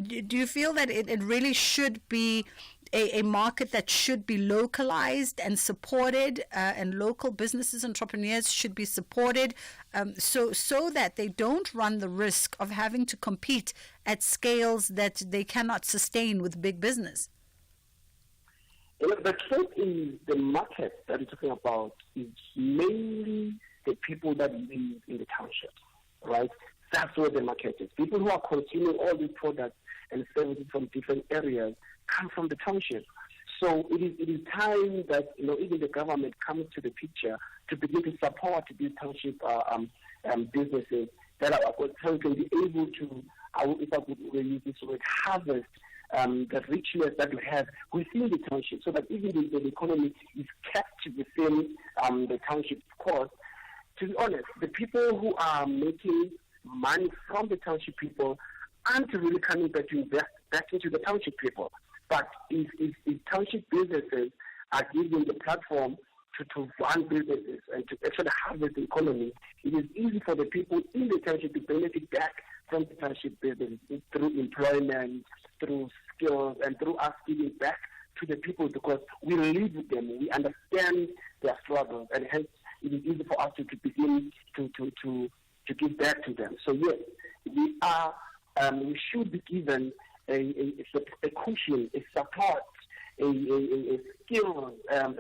Do you feel that it really should be a market that should be localized and supported, and local businesses, entrepreneurs should be supported, so that they don't run the risk of having to compete at scales that they cannot sustain with big business? The truth is, the market that you're talking about is mainly the people that live in the township, right? That's where the market is. People who are consuming all these products and services from different areas come from the township. So it is time that even the government comes to the picture to begin to support these township businesses that are so we can be able to, if I could use this word, harvest the richness that we have within the township, so that even the economy is kept within the township. Of course, to be honest, the people who are making money from the township people aren't really coming back to invest back into the township people. But if township businesses are given the platform to run businesses and to actually harvest the economy, it is easy for the people in the township to benefit back from the township business through employment, through skills, and through us giving back to the people, because we live with them, we understand their struggles, and hence it is easy for us to begin to give back to them. So yes, we should be given a cushion, a support, a skill, and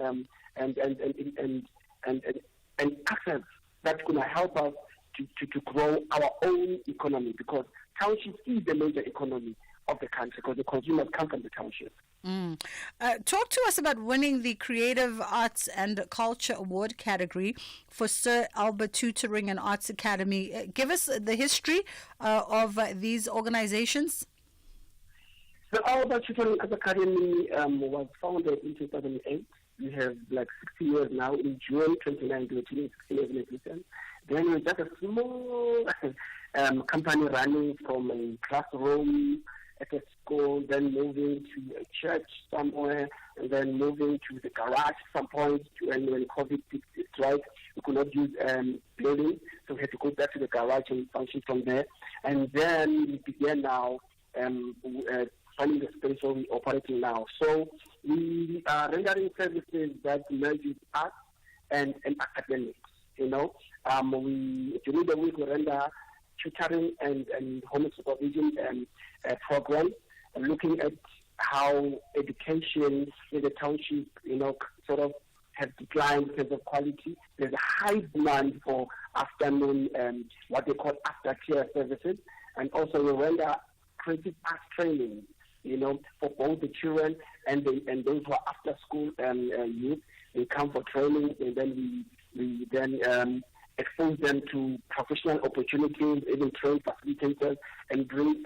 access that's going to help us to grow our own economy, because township is the major economy of the country, because the consumers come from the township. Talk to us about winning the Creative Arts and Culture Award category for Sir Albert Tutoring and Arts Academy. Give us the history of these organizations. The Albert Tutoring Arts Academy was founded in 2008. We have 60 years now. In June 2019, 16 years in existence. Then we're just a small company running from a classroom at a school, then moving to a church somewhere, and then moving to the garage at some point. And when COVID struck, we could not use building, so we had to go back to the garage and function from there. And then we began now finding the space where we're operating now. So we are rendering services that merges art and academics. During the week we render tutoring and home supervision programs, looking at how education in the township, sort of has declined in terms of quality. There's a high demand for afternoon, what they call after-care services, and also we render creative arts training, for both the children and those who are after-school youth. They come for training, and then we expose them to professional opportunities, even train facilitators, and bring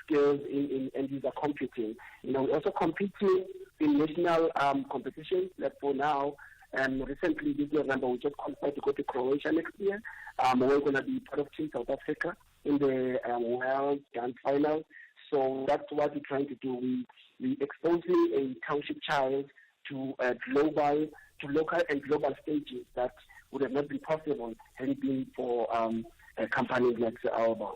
skills in end-user computing. We're also competing in national competitions. Like for now, recently this November, we just qualified to go to Croatia next year. We're going to be part of Team South Africa in the World Dance Final. So that's what we're trying to do. We exposing a township child to local and global stages that would have not been possible had it been for companies like Alba.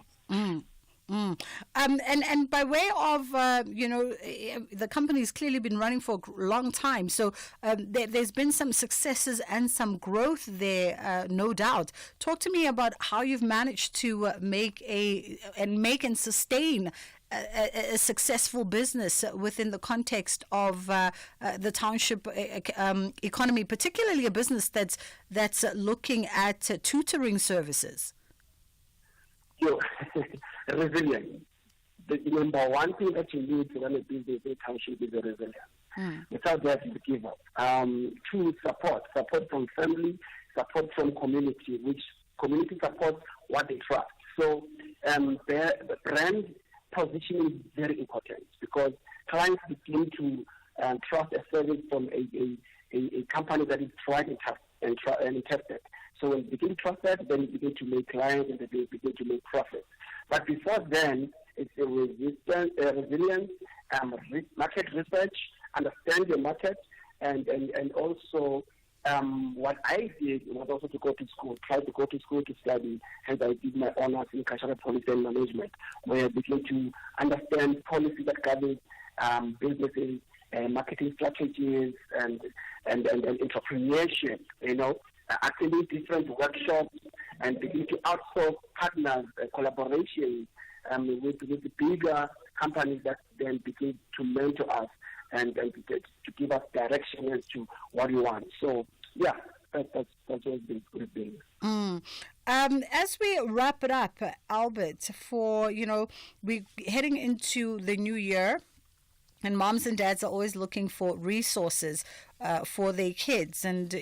And by way of, the company's clearly been running for a long time. So there's been some successes and some growth there, no doubt. Talk to me about how you've managed to make and sustain a successful business within the context of the township economy, particularly a business that's looking at tutoring services. Resilience. The number one thing that you need to run a business in township is resilience. Without that, you give up. Two, support from family, support from community, which community supports what they trust. So the brand positioning is very important, because clients begin to trust a service from a company that is tried and tested. So when you begin to trust that, then you begin to make clients and then you begin to make profits. But before then, it's a resilience, market research, understand the market, and also what I did was also to go to school, try to go to school to study, and I did my honors in cultural policy and management, where I began to understand policy that governs businesses, marketing strategies, and entrepreneurship, attending different workshops and begin to outsource partners, collaboration with the bigger companies that then begin to mentor us and to give us direction as to what we want. So, that's what we've been. As we wrap it up, Albert, for, we're heading into the new year, and moms and dads are always looking for resources for their kids, and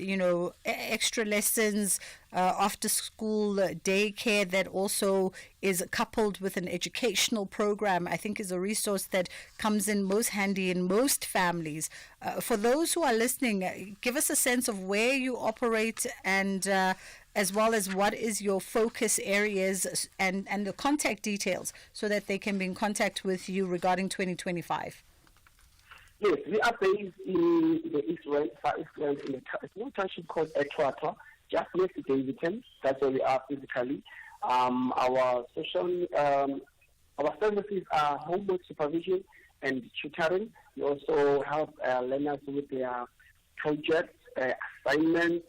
extra lessons, after school daycare that also is coupled with an educational program, I think is a resource that comes in most handy in most families. For those who are listening, give us a sense of where you operate, and as well as what is your focus areas and the contact details, so that they can be in contact with you regarding 2025. Yes, we are based in the East Rand, Far East Rand, in a small township called Etwata, just next to Davidson. That's where we are physically. Our services are homework supervision and tutoring. We also help learners with their projects, assignments,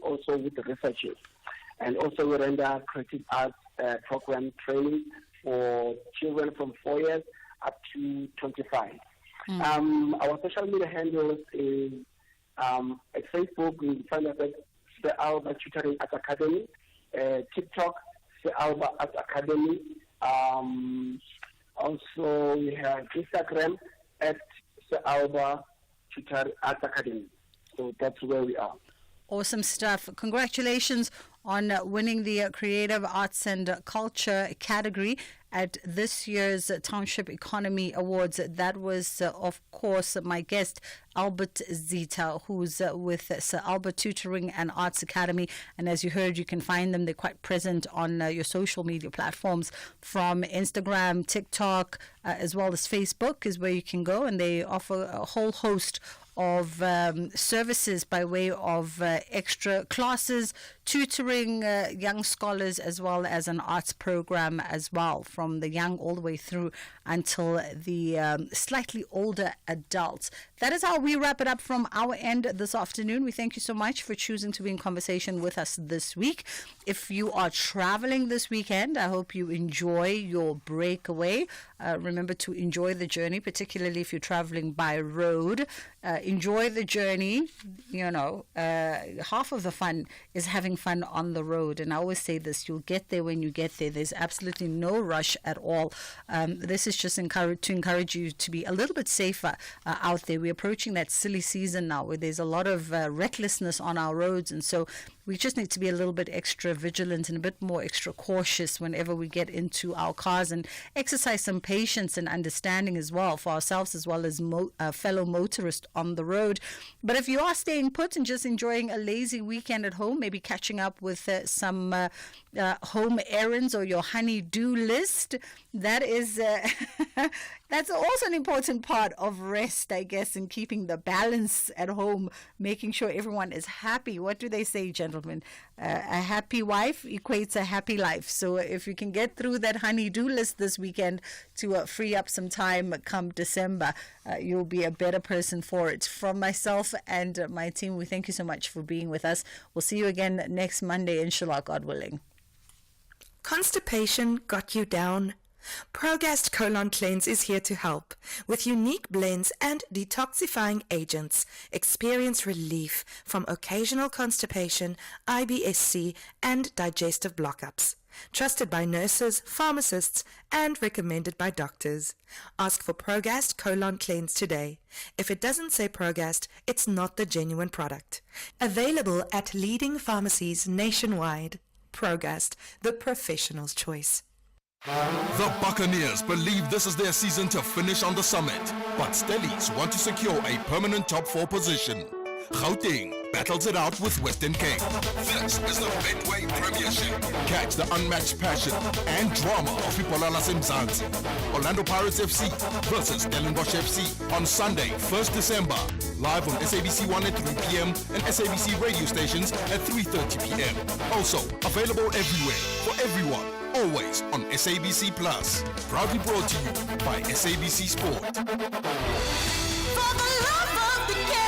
also with the researches. And also we render creative arts program training for children from 4 years up to 25. Our social media handles is at Facebook, we find us at the Alba Tutoring Arts Academy, TikTok, the Alba Arts Academy. Also, we have Instagram at the Alba Tutoring Arts Academy. So that's where we are. Awesome stuff. Congratulations on winning the Creative Arts and Culture category at this year's Township Economy Awards. That was, of course, my guest, Albert Zita, who's with Sir Albert Tutoring and Arts Academy. And as you heard, you can find them. They're quite present on your social media platforms, from Instagram, TikTok, as well as Facebook is where you can go. And they offer a whole host of services by way of extra classes, tutoring young scholars, as well as an arts program as well, from the young all the way through until the slightly older adults. That is how we wrap it up from our end this afternoon. We thank you so much for choosing to be in conversation with us this week. If you are traveling this weekend, I hope you enjoy your breakaway. Remember to enjoy the journey, particularly if you're traveling by road. Enjoy the journey. Half of the fun is having fun on the road. And I always say this, you'll get there when you get there. There's absolutely no rush at all. This is just to encourage you to be a little bit safer out there. We're approaching that silly season now where there's a lot of recklessness on our roads. And so we just need to be a little bit extra vigilant and a bit more extra cautious whenever we get into our cars, and exercise some patience and understanding as well for ourselves as well as fellow motorists on the road. But if you are staying put and just enjoying a lazy weekend at home, maybe catching up with some home errands or your honey-do list, that is that's also an important part of rest, I guess, in keeping the balance at home, making sure everyone is happy. What do they say, gentlemen? A happy wife equates a happy life. So if you can get through that honey-do list this weekend to free up some time come December, you'll be a better person for it. From myself and my team, we thank you so much for being with us. We'll see you again next Monday, inshallah, God willing. Constipation got you down? Progast Colon Cleanse is here to help. With unique blends and detoxifying agents, experience relief from occasional constipation, IBS-C, and digestive block-ups. Trusted by nurses, pharmacists, and recommended by doctors. Ask for Progast Colon Cleanse today. If it doesn't say Progast, it's not the genuine product. Available at leading pharmacies nationwide. Progast, the professional's choice. The Buccaneers believe this is their season to finish on the summit, but Stellies want to secure a permanent top 4 position. Gauteng battles it out with Western Cape. This is the Betway Premiership. Catch the unmatched passion and drama of Ipola Lasemzansi. Orlando Pirates FC versus Stellenbosch FC on Sunday, 1st December. Live on SABC 1 at 3 p.m. and SABC radio stations at 3:30 p.m. Also available everywhere for everyone. Always on SABC Plus. Proudly brought to you by SABC Sport. For the love of the game.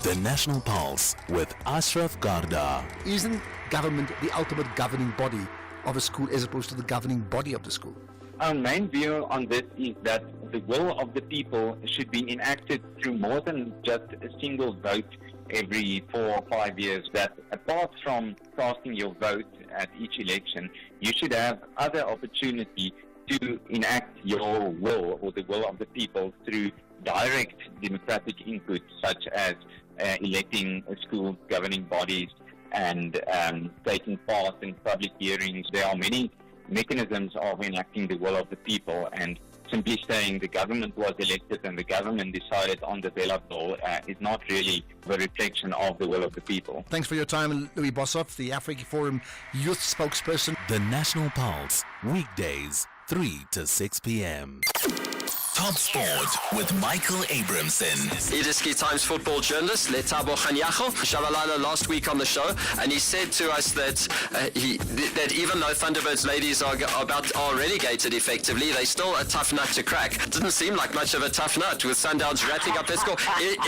The National Pulse with Ashraf Garda. Isn't government the ultimate governing body of a school as opposed to the governing body of the school? Our main view on this is that the will of the people should be enacted through more than just a single vote every 4 or 5 years. That apart from casting your vote at each election, you should have other opportunity to enact your will or the will of the people through direct democratic input, such as electing schools, governing bodies, and taking part in public hearings. There are many mechanisms of enacting the will of the people, and simply saying the government was elected and the government decided on the Vela bill is not really the reflection of the will of the people. Thanks for your time, Louis Boshoff, the Africa Forum youth spokesperson. The National Pulse, weekdays, 3 to 6 p.m. Top Sport with Michael Abramson. Idiski Times football journalist Letabo Khanyago Shabalala last week on the show, and he said to us that that even though Thunderbirds ladies are relegated effectively, they're still a tough nut to crack. Didn't seem like much of a tough nut with Sundowns rattling up their score.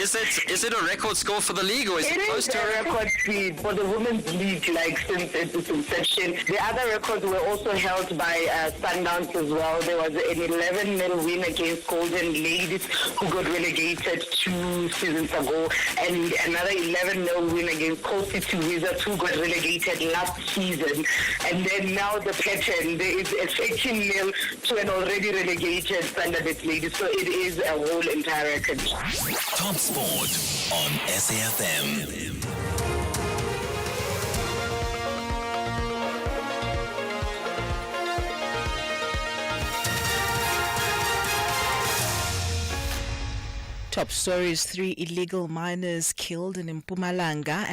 Is it a record score for the league, or is it close to a record speed for the women's league, like since its inception? The other records were also held by Sundowns as well. There was an 11-0 win against Golden Ladies, who got relegated 2 seasons ago, and another 11-0 win against Coast City Wizards, who got relegated last season. And then now the pattern, there is a 13-0 to an already relegated Thunderbirds Ladies, so it is a whole entire record. Top Sport on SAFM. Top stories: 3 illegal miners killed in Mpumalanga